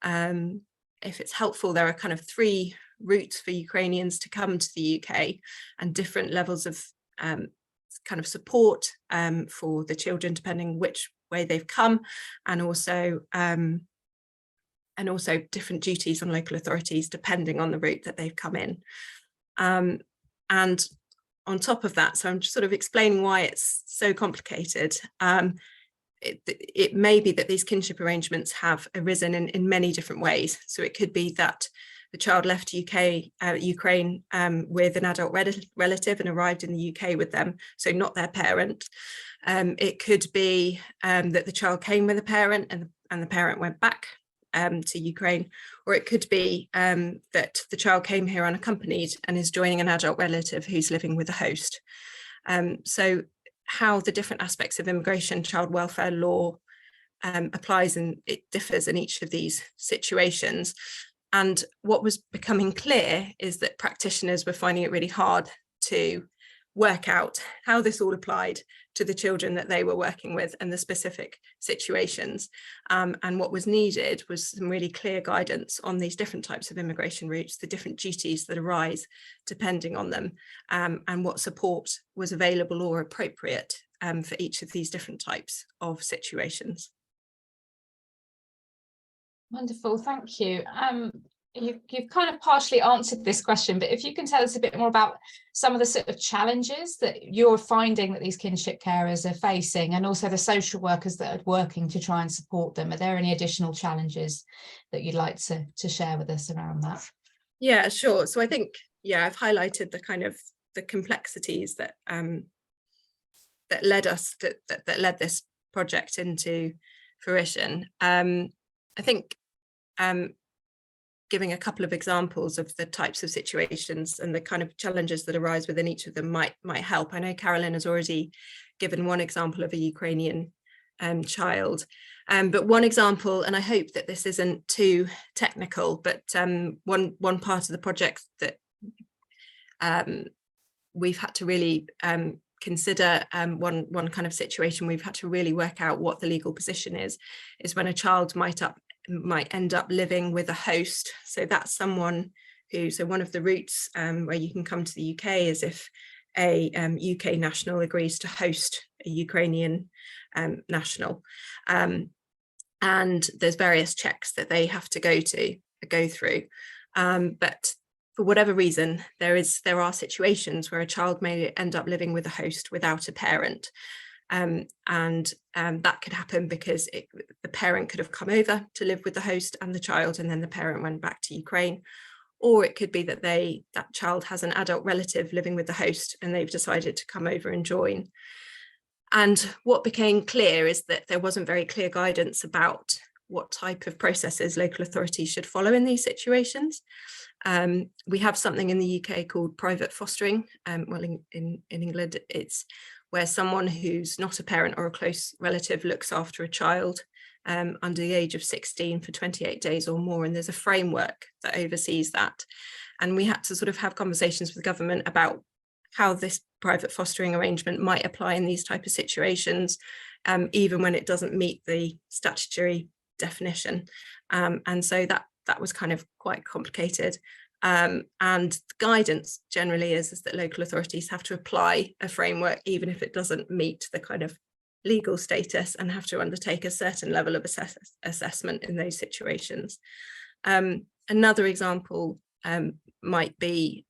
If it's helpful, there are kind of 3 routes for Ukrainians to come to the UK and different levels of kind of support for the children depending which way they've come, and also different duties on local authorities depending on the route that they've come in. And on top of that, so I'm just sort of explaining why it's so complicated. It may be that these kinship arrangements have arisen in many different ways. So it could be that the child left Ukraine with an adult relative and arrived in the UK with them, so not their parent. It could be that the child came with a parent and the parent went back to Ukraine, or it could be that the child came here unaccompanied and is joining an adult relative who's living with a host. So how the different aspects of immigration child welfare law applies, and it differs in each of these situations. And what was becoming clear is that practitioners were finding it really hard to work out how this all applied to the children that they were working with and the specific situations. And what was needed was some really clear guidance on these different types of immigration routes, the different duties that arise depending on them, and what support was available or appropriate for each of these different types of situations. Wonderful, thank you. You've kind of partially answered this question, but if you can tell us a bit more about some of the sort of challenges that you're finding that these kinship carers are facing, and also the social workers that are working to try and support them. Are there any additional challenges that you'd like to share with us around that? Yeah, sure. So I think, yeah, I've highlighted the kind of the complexities that that led this project into fruition. I think giving a couple of examples of the types of situations and the kind of challenges that arise within each of them might help. I know Carolyn has already given one example of a Ukrainian child, but one example, and I hope that this isn't too technical, but one part of the project that we've had to really consider, one kind of situation we've had to really work out what the legal position is when a child might end up living with a host. So that's someone who, so one of the routes where you can come to the UK is if a UK national agrees to host a Ukrainian national. And there's various checks that they have to go through. But for whatever reason, there are situations where a child may end up living with a host without a parent. And that could happen because the parent could have come over to live with the host and the child, and then the parent went back to Ukraine. Or it could be that that child has an adult relative living with the host and they've decided to come over and join. And what became clear is that there wasn't very clear guidance about what type of processes local authorities should follow in these situations. We have something in the UK called private fostering. Well, in England, it's where someone who's not a parent or a close relative looks after a child under the age of 16 for 28 days or more, and there's a framework that oversees that. And we had to sort of have conversations with the government about how this private fostering arrangement might apply in these type of situations, even when it doesn't meet the statutory definition. And so that was kind of quite complicated. And the guidance generally is that local authorities have to apply a framework, even if it doesn't meet the kind of legal status, and have to undertake a certain level of assessment in those situations. Another example might be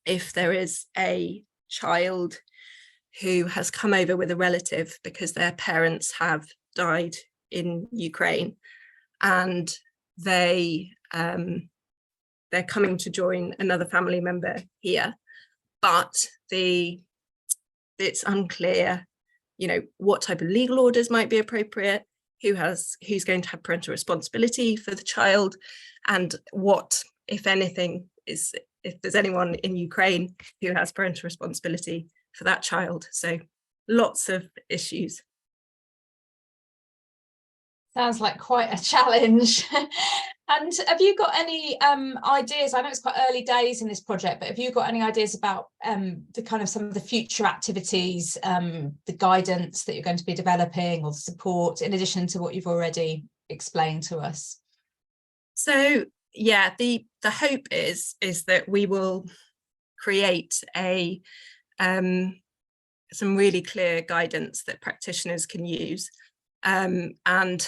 if there is a child who has come over with a relative because their parents have died in Ukraine, and they're coming to join another family member here, but it's unclear, what type of legal orders might be appropriate, who's going to have parental responsibility for the child, and what, if anything, if there's anyone in Ukraine who has parental responsibility for that child. So lots of issues. Sounds like quite a challenge. And have you got any ideas? I know it's quite early days in this project, but have you got any ideas about the kind of some of the future activities, the guidance that you're going to be developing, or the support, in addition to what you've already explained to us? So yeah, the hope is that we will create some really clear guidance that practitioners can use, and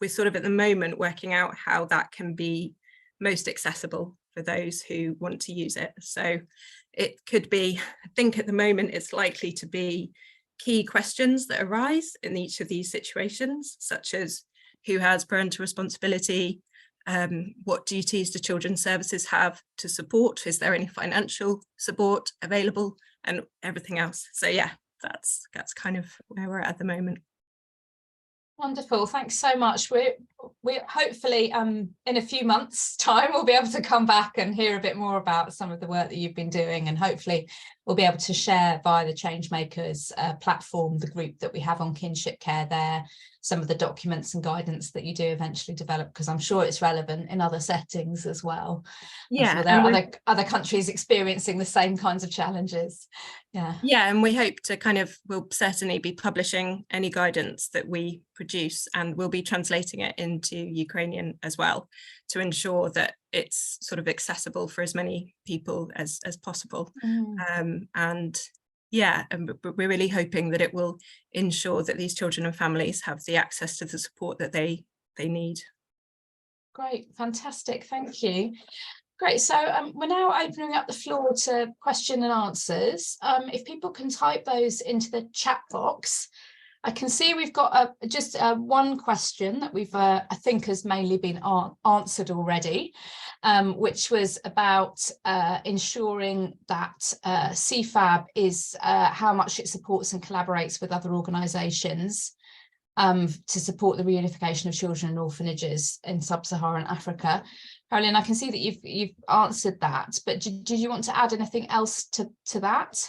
we're sort of at the moment working out how that can be most accessible for those who want to use it. So it could be, I think at the moment it's likely to be key questions that arise in each of these situations, such as who has parental responsibility, what duties do children's services have to support, is there any financial support available, and everything else. So yeah, that's kind of where we're at the moment. Wonderful, thanks so much. We're hopefully in a few months' time we'll be able to come back and hear a bit more about some of the work that you've been doing, and hopefully we'll be able to share via the Changemakers platform, the group that we have on kinship care there, some of the documents and guidance that you do eventually develop, because I'm sure it's relevant in other settings as well. Yeah, sure there are other countries experiencing the same kinds of challenges. Yeah, and we hope to we'll certainly be publishing any guidance that we produce, and we'll be translating it into Ukrainian as well, to ensure that it's sort of accessible for as many people as possible. And we're really hoping that it will ensure that these children and families have the access to the support that they need. Great, fantastic, thank you. Great, so we're now opening up the floor to question and answers. If people can type those into the chat box. I can see we've got just one question that we've I think has mainly been answered already, which was about ensuring that CFAB is how much it supports and collaborates with other organisations to support the reunification of children in orphanages in sub-Saharan Africa. Caroline, I can see that you've answered that, but did you want to add anything else to that?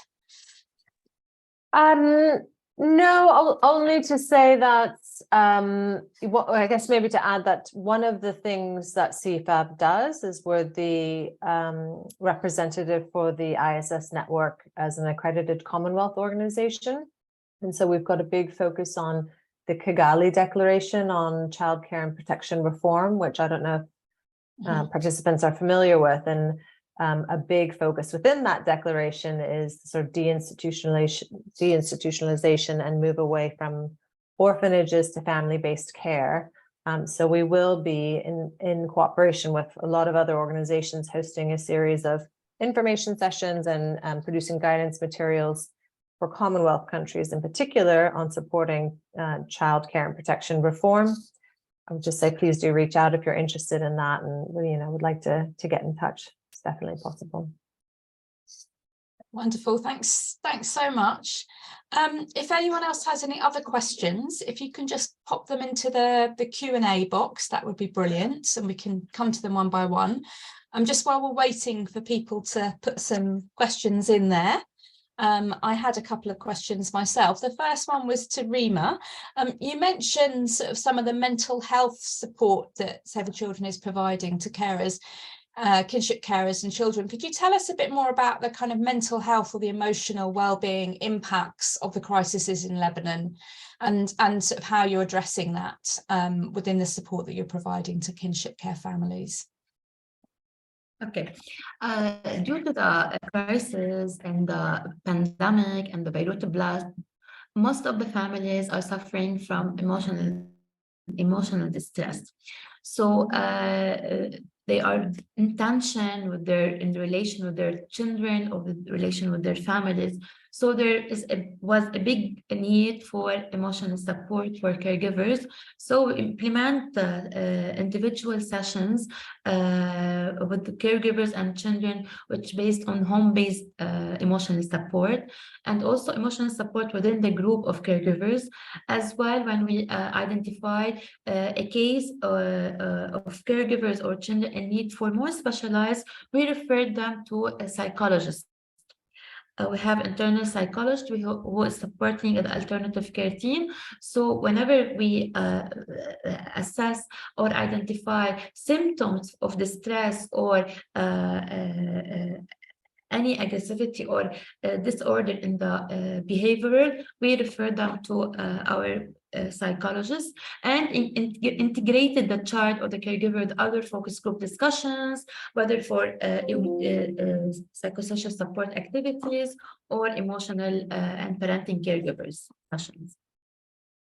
No, only to say that, I guess maybe to add that one of the things that CFAB does is we're the representative for the ISS network as an accredited Commonwealth organization. And so we've got a big focus on the Kigali Declaration on Childcare and Protection Reform, which I don't know if participants are familiar with. And a big focus within that declaration is sort of deinstitutionalization and move away from orphanages to family-based care. So we will be in cooperation with a lot of other organizations hosting a series of information sessions and producing guidance materials for Commonwealth countries in particular on supporting childcare and protection reform. I would just say, please do reach out if you're interested in that and, would like to get in touch. It's definitely possible. Wonderful. Thanks so much. If anyone else has any other questions, if you can just pop them into the Q&A box, that would be brilliant, and we can come to them one by one. Just while we're waiting for people to put some questions in there, I had a couple of questions myself. The first one was to Rima. You mentioned sort of some of the mental health support that Save the Children is providing to carers, kinship carers and children. Could you tell us a bit more about the kind of mental health or the emotional well-being impacts of the crises in Lebanon, and sort of how you're addressing that within the support that you're providing to kinship care families? Okay, due to the crisis and the pandemic and the Beirut blast, most of the families are suffering from emotional distress. So they are in tension in relation with their children or the relation with their families. So there was a big need for emotional support for caregivers. So we implement individual sessions with the caregivers and children, which based on home-based emotional support, and also emotional support within the group of caregivers. As well, when we identify a case of caregivers or children in need for more specialized, we refer them to a psychologist. We have internal psychologist who is supporting the alternative care team. So whenever we assess or identify symptoms of distress or any aggressivity or disorder in the behavioral, we refer them to our psychologists, and integrated the child or the caregiver with other focus group discussions, whether for psychosocial support activities or emotional and parenting caregivers sessions.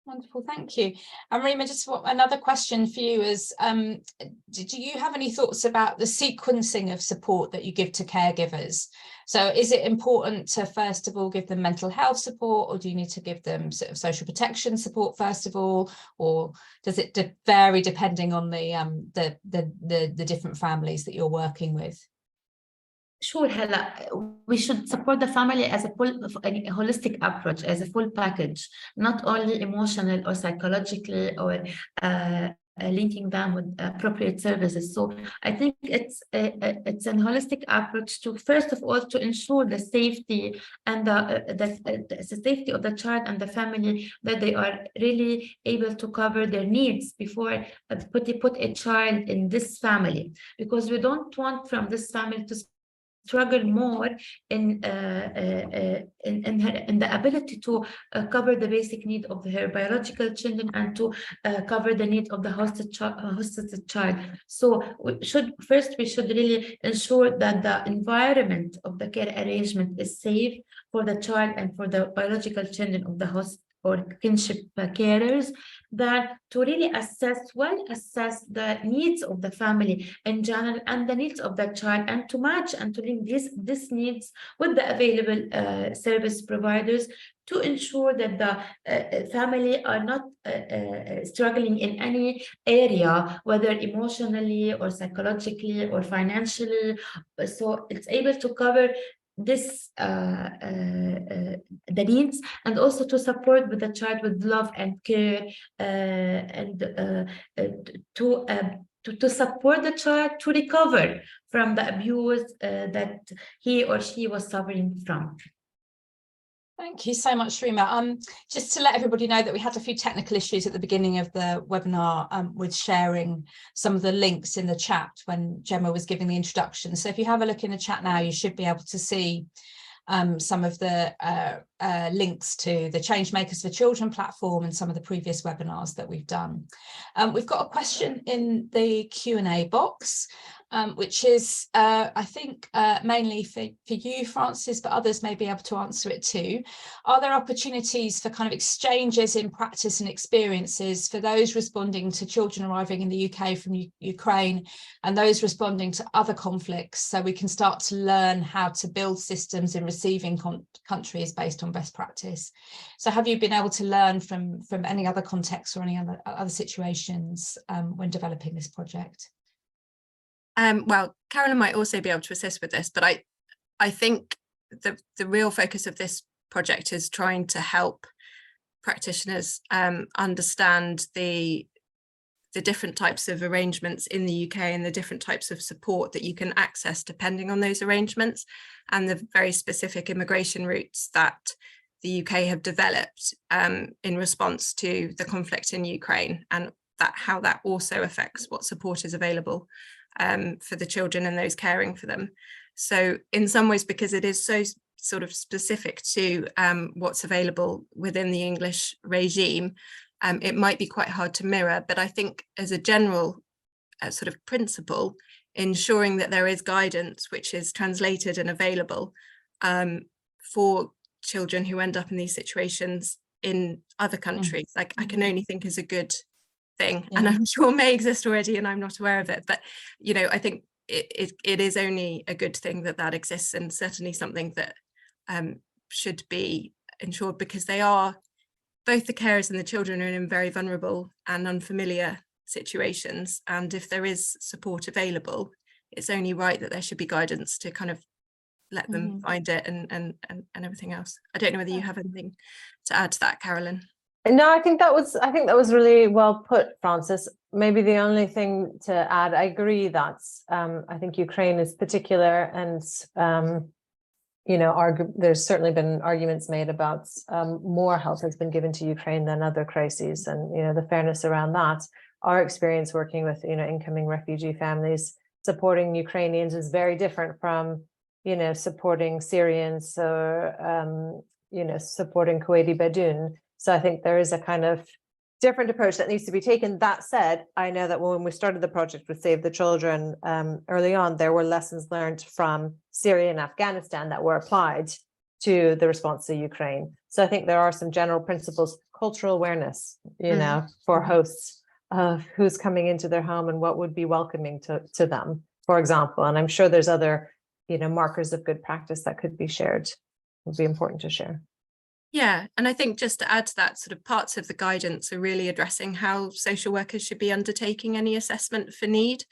Wonderful, thank you. And Rima, just another question for you is, do you have any thoughts about the sequencing of support that you give to caregivers? So is it important to first of all give them mental health support, or do you need to give them sort of social protection support first of all, or does it vary depending on the different families that you're working with? Sure, Hela. We should support the family as a holistic approach, as a full package, not only emotional or psychologically or linking them with appropriate services. So I think it's an holistic approach to, first of all, to ensure the safety and the safety of the child and the family, that they are really able to cover their needs before put a child in this family, because we don't want from this family to struggle more in the ability to cover the basic need of her biological children and to cover the need of the hosted child. So we should really ensure that the environment of the care arrangement is safe for the child and for the biological children of the host or kinship carers, that to really assess the needs of the family in general and the needs of the child, and to match and to link these needs with the available service providers, to ensure that the family are not struggling in any area, whether emotionally or psychologically or financially. So it's able to cover this the needs, and also to support with the child with love and care, and to support the child to recover from the abuse that he or she was suffering from. Thank you so much, Rima. Just to let everybody know that we had a few technical issues at the beginning of the webinar with sharing some of the links in the chat when Gemma was giving the introduction. So if you have a look in the chat now, you should be able to see some of the links to the Changemakers for Children platform and some of the previous webinars that we've done. We've got a question in the Q&A box. which is, I think, mainly for you, Francis, but others may be able to answer it too. Are there opportunities for kind of exchanges in practice and experiences for those responding to children arriving in the UK from Ukraine and those responding to other conflicts, so we can start to learn how to build systems in receiving countries based on best practice? So have you been able to learn from any other contexts or any other situations when developing this project? Well, Carolyn might also be able to assist with this, but I think the real focus of this project is trying to help practitioners understand the different types of arrangements in the UK and the different types of support that you can access depending on those arrangements, and the very specific immigration routes that the UK have developed in response to the conflict in Ukraine, and how that also affects what support is available for the children and those caring for them. So in some ways, because it is so sort of specific to what's available within the English regime, it might be quite hard to mirror. But I think as a general sort of principle, ensuring that there is guidance which is translated and available for children who end up in these situations in other countries, like I can only think is a good thing, and I'm sure may exist already and I'm not aware of it, but you know, I think it is only a good thing that exists, and certainly something that should be ensured, because they are, both the carers and the children are in very vulnerable and unfamiliar situations, and if there is support available, it's only right that there should be guidance to kind of let them find it and everything else. I don't know whether you have anything to add to that, Carolyn. No, I think that was really well put, Francis. Maybe the only thing to add, I agree that I think Ukraine is particular, and you know, there's certainly been arguments made about more help has been given to Ukraine than other crises, and you know, the fairness around that. Our experience working with, you know, incoming refugee families, supporting Ukrainians is very different from, you know, supporting Syrians or you know, supporting Kuwaiti Bedouin. So I think there is a kind of different approach that needs to be taken. That said, I know that when we started the project with Save the Children early on, there were lessons learned from Syria and Afghanistan that were applied to the response to Ukraine. So I think there are some general principles, cultural awareness, you know, for hosts of who's coming into their home and what would be welcoming to them, for example. And I'm sure there's other, you know, markers of good practice that could be shared, would be important to share. Yeah, and I think just to add to that, sort of parts of the guidance are really addressing how social workers should be undertaking any assessment for need,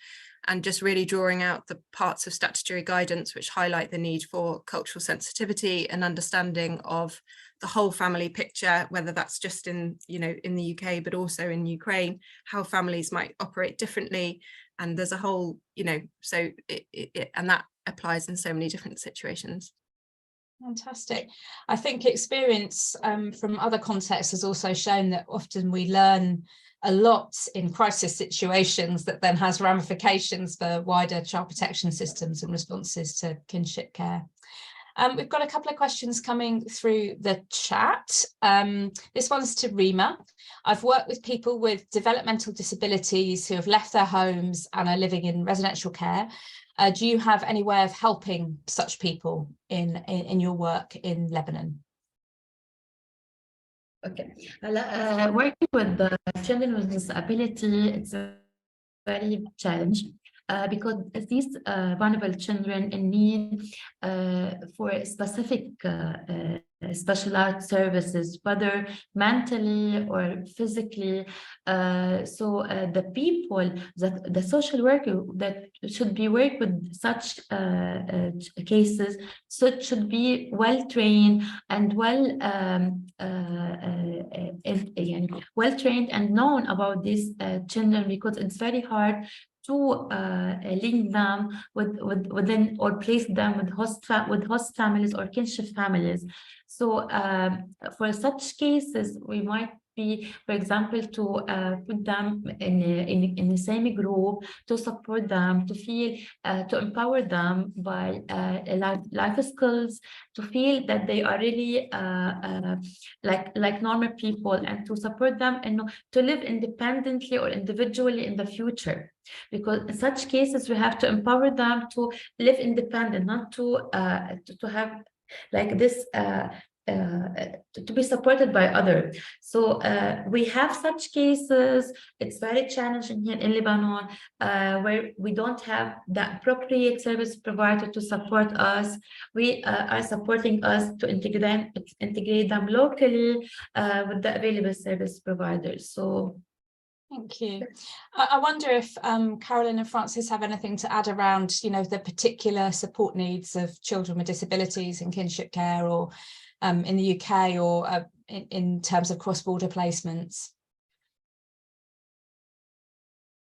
and just really drawing out the parts of statutory guidance which highlight the need for cultural sensitivity and understanding of the whole family picture, whether that's just in, you know, in the UK, but also in Ukraine, how families might operate differently. And there's a whole, you know, so and that applies in so many different situations. Fantastic. I think experience from other contexts has also shown that often we learn a lot in crisis situations that then has ramifications for wider child protection systems and responses to kinship care. We've got a couple of questions coming through the chat. This one's to Rima. I've worked with people with developmental disabilities who have left their homes and are living in residential care. Do you have any way of helping such people in your work in Lebanon? Okay, working with the children with disability, it's a very challenging because these vulnerable children in need for specific specialized services, whether mentally or physically. So the people, that the social worker that should be work with such cases, so should be well trained and well trained and known about these children, because it's very hard to link them within or place them with host families or kinship families. So for such cases, we might be, for example, to put them in the same group, to support them, to feel, to empower them by life skills, to feel that they are really like normal people, and to support them and to live independently or individually in the future. Because in such cases, we have to empower them to live independent, not to have like this to be supported by others. So we have such cases. It's very challenging here in Lebanon, where we don't have the appropriate service provider to support us. We are supporting us to integrate them locally with the available service providers. So thank you. I wonder if Carolyn and Francis have anything to add around, the particular support needs of children with disabilities in kinship care, or in the UK, or in terms of cross-border placements.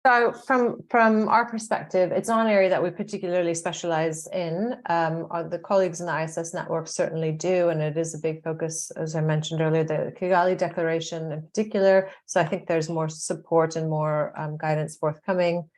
So from our perspective, it's not an area that we particularly specialize in. The colleagues in the ISS network certainly do, and it is a big focus, as I mentioned earlier, the Kigali Declaration in particular. So I think there's more support and more guidance forthcoming.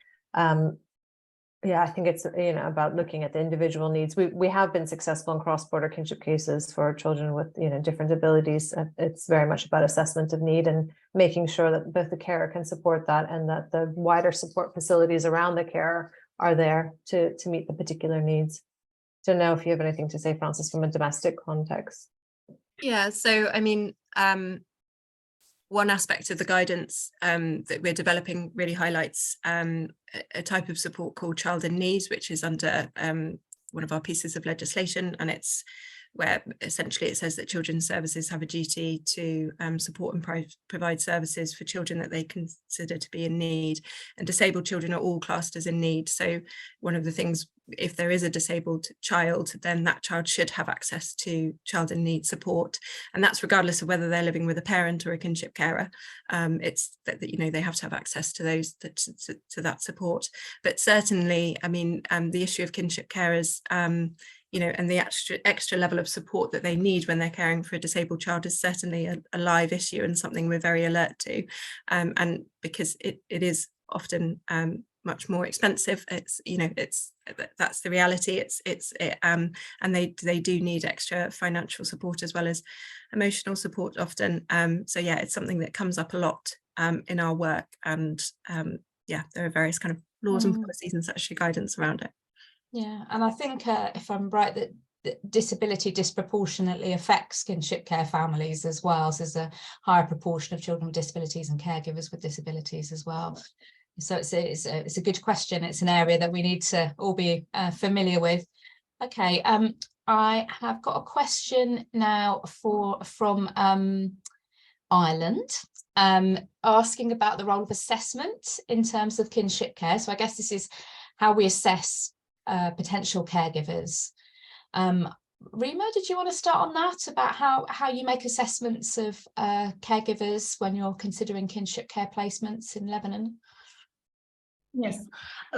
Yeah, I think it's about looking at the individual needs. We have been successful in cross-border kinship cases for children with different abilities. It's very much about assessment of need and making sure that both the carer can support that, and that the wider support facilities around the carer are there to meet the particular needs. Don't know if you have anything to say, Francis, from a domestic context. Yeah, so I mean, one aspect of the guidance that we're developing really highlights a type of support called Child in Need, which is under one of our pieces of legislation, and it's where essentially it says that children's services have a duty to support and provide services for children that they consider to be in need, and disabled children are all classed as in need. So one of the things, if there is a disabled child, then that child should have access to child in need support, and that's regardless of whether they're living with a parent or a kinship carer. It's that they have to have access to those to that support. But certainly, I mean, the issue of kinship carers, and the extra level of support that they need when they're caring for a disabled child is certainly a live issue, and something we're very alert to, and because it is often much more expensive. It's that's the reality. And they do need extra financial support as well as emotional support often. So yeah, it's something that comes up a lot in our work, and yeah, there are various kind of laws and policies and such guidance around it. Yeah, and I think if I'm right, that disability disproportionately affects kinship care families as well. So there's a higher proportion of children with disabilities and caregivers with disabilities as well. So it's a good question. It's an area that we need to all be familiar with. Okay, I have got a question now from Ireland, asking about the role of assessment in terms of kinship care. So I guess this is how we assess potential caregivers. Rima, did you want to start on that, about how you make assessments of caregivers when you're considering kinship care placements in Lebanon? Yes,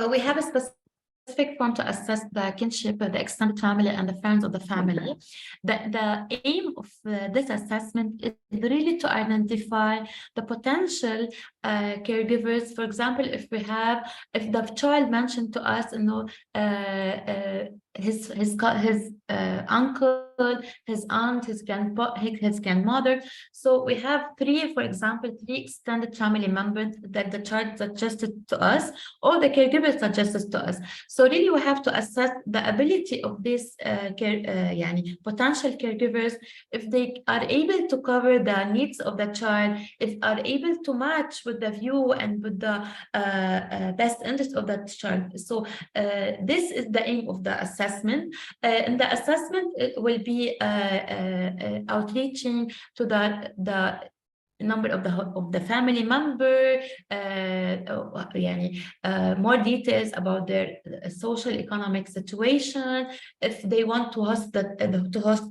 we have a specific form to assess the kinship, the extended family, and the friends of the family. The aim of this assessment is really to identify the potential caregivers. For example, if the child mentioned to us, his uncle, his aunt, his grandmother. So we have three extended family members that the child suggested to us, or the caregiver suggested to us. So really, we have to assess the ability of these potential caregivers, if they are able to cover the needs of the child, if are able to match with the view and with the best interest of that child. So this is the aim of the assessment. And the assessment will be outreaching to the number of the family member, more details about their social economic situation, if they want to host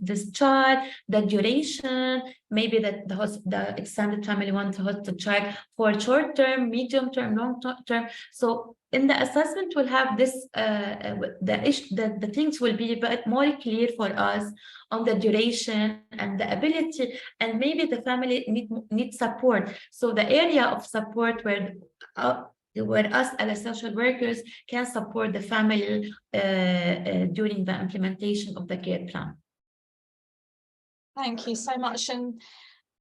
this child, the duration, maybe that the extended family wants to host the child for short term, medium term, long term. So in the assessment, we'll have this, the things will be but more clear for us on the duration and the ability, and maybe the family need support. So the area of support where us as social workers can support the family during the implementation of the care plan. Thank you so much. And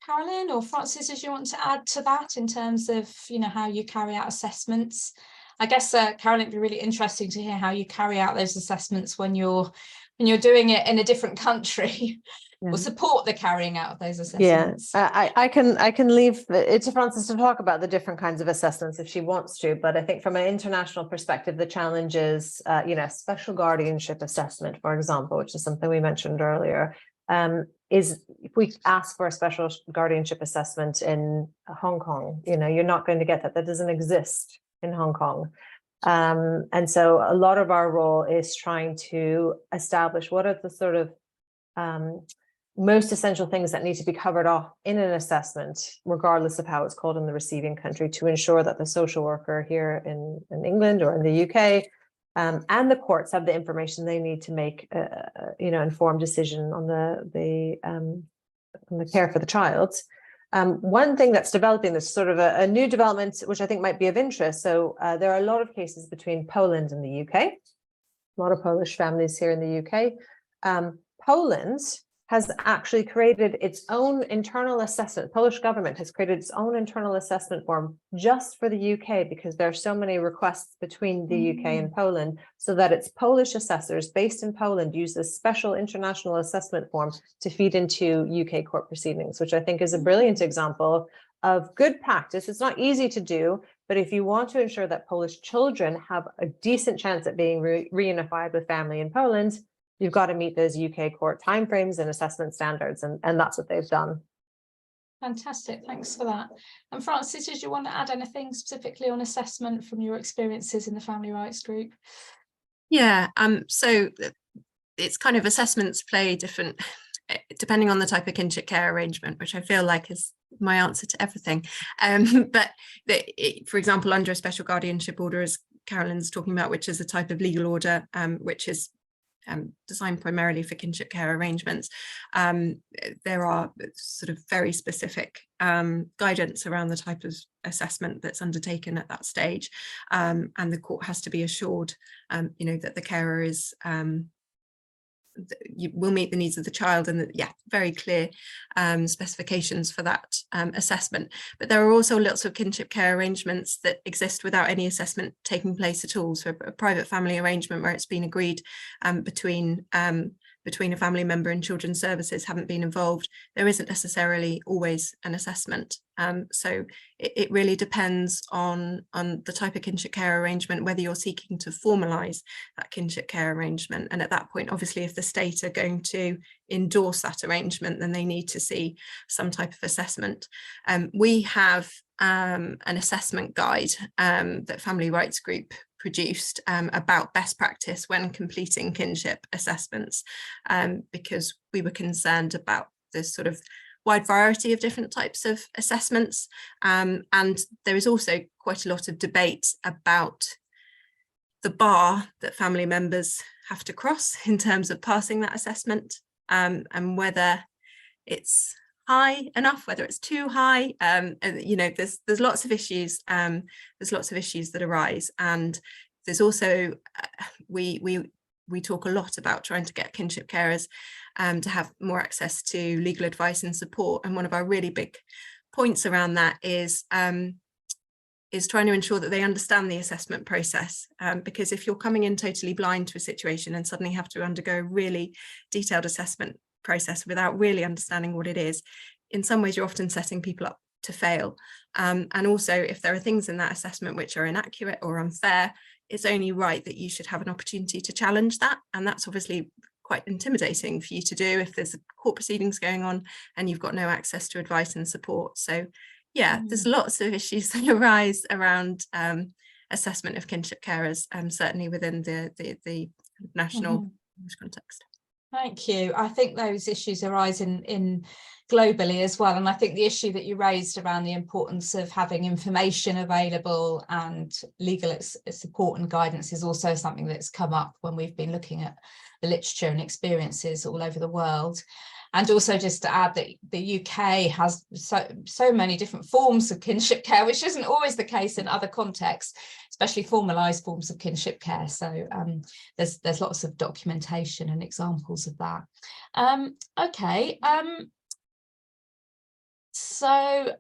Carolyn or Francis, did you want to add to that in terms of, how you carry out assessments? I guess, Carolyn, it'd be really interesting to hear how you carry out those assessments when you're doing it in a different country. Or support the carrying out of those assessments. I can leave it to Francis to talk about the different kinds of assessments if she wants to, but I think from an international perspective, the challenge is, special guardianship assessment, for example, which is something we mentioned earlier, is if we ask for a special guardianship assessment in Hong Kong, you're not going to get that. That doesn't exist in Hong Kong. And so a lot of our role is trying to establish what are the sort of most essential things that need to be covered off in an assessment, regardless of how it's called in the receiving country, to ensure that the social worker here in England or in the UK and the courts have the information they need to make informed decision on the care for the child. One thing that's developing, this sort of a new development, which I think might be of interest. So there are a lot of cases between Poland and the UK, a lot of Polish families here in the UK. Poland has actually created its own internal assessment. Polish government has created its own internal assessment form just for the UK, because there are so many requests between the UK and Poland, so that its Polish assessors based in Poland use this special international assessment form to feed into UK court proceedings, which I think is a brilliant example of good practice. It's not easy to do, but if you want to ensure that Polish children have a decent chance at being reunified with family in Poland, you've got to meet those UK court timeframes and assessment standards, and that's what they've done. Fantastic, thanks for that. And Francis, did you want to add anything specifically on assessment from your experiences in the family rights group? Yeah, so it's kind of assessments play different, depending on the type of kinship care arrangement, which I feel like is my answer to everything. But for example, under a special guardianship order, as Carolyn's talking about, which is a type of legal order, which is designed primarily for kinship care arrangements, there are sort of very specific guidance around the type of assessment that's undertaken at that stage, and the court has to be assured that the carer is will meet the needs of the child, and that, very clear specifications for that assessment. But there are also lots of kinship care arrangements that exist without any assessment taking place at all. So a private family arrangement where it's been agreed between a family member and children's services haven't been involved, there isn't necessarily always an assessment. So it really depends on the type of kinship care arrangement, whether you're seeking to formalise that kinship care arrangement. And at that point, obviously, if the state are going to endorse that arrangement, then they need to see some type of assessment. We have an assessment guide that Family Rights Group produced about best practice when completing kinship assessments, because we were concerned about this sort of wide variety of different types of assessments, and there is also quite a lot of debate about the bar that family members have to cross in terms of passing that assessment, and whether it's high enough, whether it's too high. There's lots of issues. There's lots of issues that arise, and there's also we talk a lot about trying to get kinship carers to have more access to legal advice and support. And one of our really big points around that is trying to ensure that they understand the assessment process, because if you're coming in totally blind to a situation and suddenly have to undergo a really detailed assessment process without really understanding what it is, in some ways you're often setting people up to fail. And also, if there are things in that assessment which are inaccurate or unfair, it's only right that you should have an opportunity to challenge that. And that's obviously quite intimidating for you to do if there's court proceedings going on and you've got no access to advice and support. So there's lots of issues that arise around assessment of kinship carers, certainly within the national context. Thank you. I think those issues arise in globally as well. And I think the issue that you raised around the importance of having information available and legal support and guidance is also something that's come up when we've been looking at the literature and experiences all over the world. And also just to add that the UK has so many different forms of kinship care, which isn't always the case in other contexts, especially formalised forms of kinship care. So there's lots of documentation and examples of that. So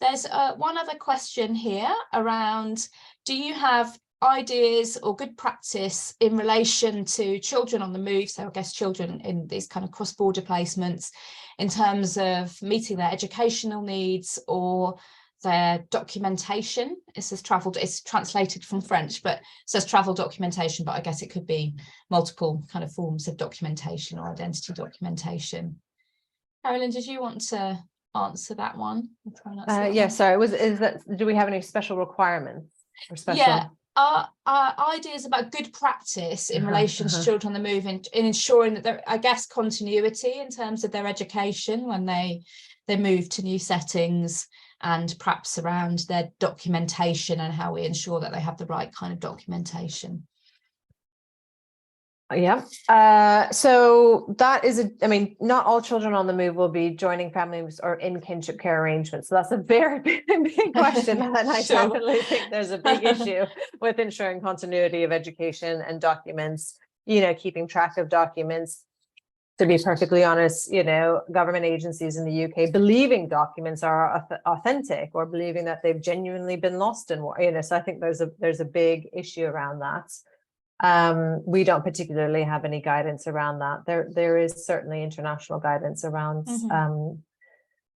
there's one other question here around, do you have ideas or good practice in relation to children on the move, so I guess children in these kind of cross-border placements, in terms of meeting their educational needs or their documentation? It says travel, it's translated from French, but it says travel documentation, but I guess it could be multiple kind of forms of documentation or identity documentation. Carolyn, did you want to answer that one? Yeah, sorry, do we have any special requirements or special? Yeah. Ideas about good practice in relation to children on the move in ensuring that there, I guess, continuity in terms of their education when they move to new settings, and perhaps around their documentation and how we ensure that they have the right kind of documentation. Yeah, so that is I mean, not all children on the move will be joining families or in kinship care arrangements. So that's a very big question. And I definitely think there's a big issue with ensuring continuity of education and documents, keeping track of documents. To be perfectly honest, government agencies in the UK believing documents are authentic or believing that they've genuinely been lost in war, so I think there's a big issue around that. We don't particularly have any guidance around that. There is certainly international guidance around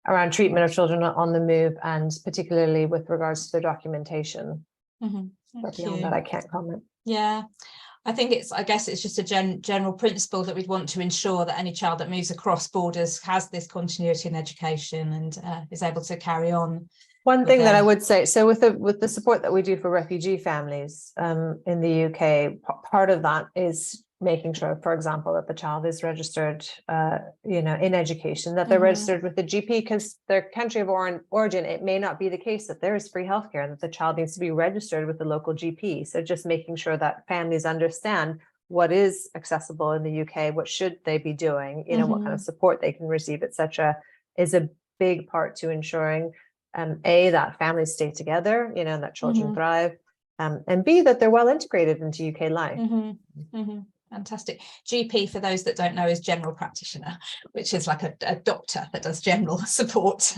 around treatment of children on the move, and particularly with regards to their documentation. But beyond that, I can't comment. Yeah, I guess it's just a general principle that we'd want to ensure that any child that moves across borders has this continuity in education and is able to carry on. One thing that I would say, so with the support that we do for refugee families in the UK, part of that is making sure, for example, that the child is registered, in education, that they're registered with the GP, because their country of origin, it may not be the case that there is free healthcare and that the child needs to be registered with the local GP. So just making sure that families understand what is accessible in the UK, what should they be doing, what kind of support they can receive, etc., is a big part to ensuring that families stay together, and that children thrive, and B, that they're well integrated into UK life. Fantastic. GP, for those that don't know, is general practitioner, which is like a doctor that does general support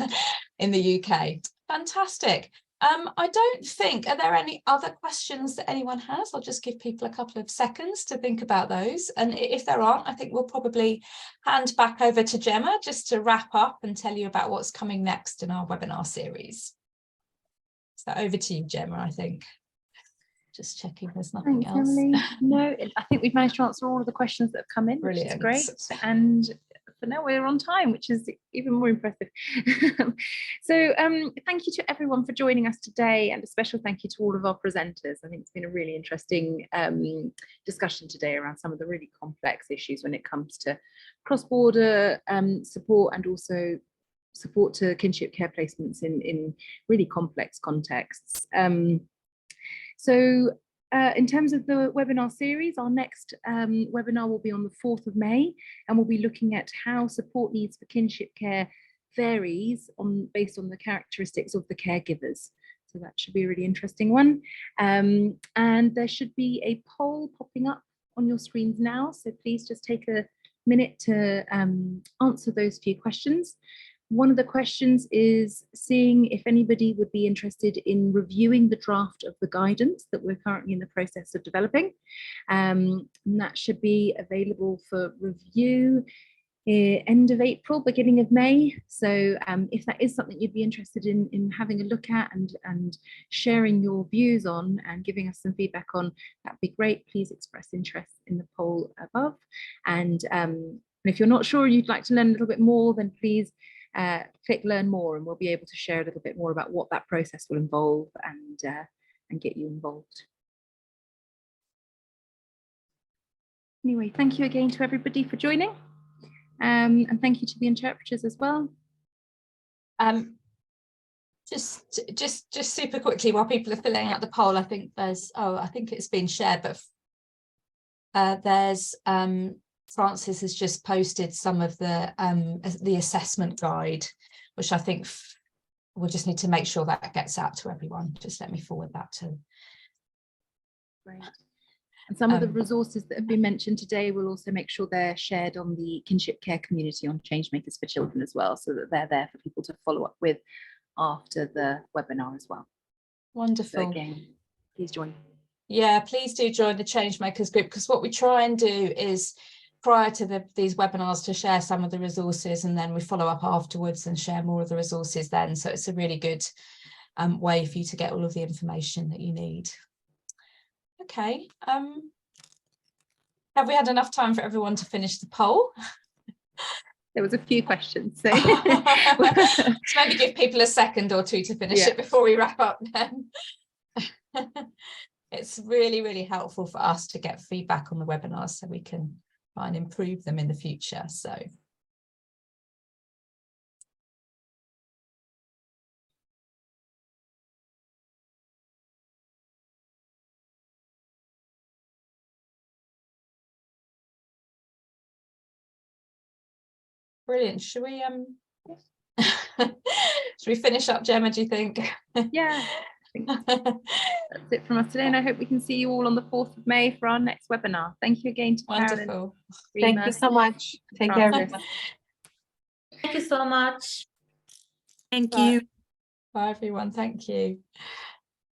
in the UK. Fantastic. I don't think, are there any other questions that anyone has? I'll just give people a couple of seconds to think about those. And if there aren't, I think we'll probably hand back over to Gemma just to wrap up and tell you about what's coming next in our webinar series. So over to you, Gemma, I think. Just checking there's nothing else. Emily. No, I think we've managed to answer all of the questions that have come in, Brilliant. which is great. And for now we're on time, which is even more impressive. So thank you to everyone for joining us today, and a special thank you to all of our presenters. I think it's been a really interesting discussion today around some of the really complex issues when it comes to cross-border support, and also support to kinship care placements in really complex contexts. So in terms of the webinar series, our next webinar will be on the 4th of May, and we'll be looking at how support needs for kinship care varies based on the characteristics of the caregivers. So that should be a really interesting one. And there should be a poll popping up on your screens now. So please just take a minute to answer those few questions. One of the questions is seeing if anybody would be interested in reviewing the draft of the guidance that we're currently in the process of developing. And that should be available for review end of April, beginning of May. So if that is something you'd be interested in having a look at and sharing your views on and giving us some feedback on, that'd be great. Please express interest in the poll above. And if you're not sure you'd like to learn a little bit more, then please click learn more, and we'll be able to share a little bit more about what that process will involve and get you involved. Anyway, thank you again to everybody for joining. And thank you to the interpreters as well. Just super quickly while people are filling out the poll, I think there's, I think it's been shared, but there's Francis has just posted some of the assessment guide, which I think we'll just need to make sure that gets out to everyone. Just let me forward that to. Great. And some of the resources that have been mentioned today, we'll also make sure they're shared on the Kinship Care community on Changemakers for Children as well, so that they're there for people to follow up with after the webinar as well. Wonderful. So again, please join. Yeah, please do join the Changemakers group, because what we try and do is prior to these webinars to share some of the resources, and then we follow up afterwards and share more of the resources then. So it's a really good way for you to get all of the information that you need. Okay, have we had enough time for everyone to finish the poll? There was a few questions, so maybe give people a second or two to finish it before we wrap up then. It's really, really helpful for us to get feedback on the webinars so we can try and improve them in the future. So brilliant. Should we finish up, Gemma, do you think? Yeah, I think that's it from us today, and I hope we can see you all on the 4th of May for our next webinar. Thank you again to Carolyn. Wonderful. Thank you so much. Take care, everyone. Thank you so much. Thank you. Bye, everyone. Thank you.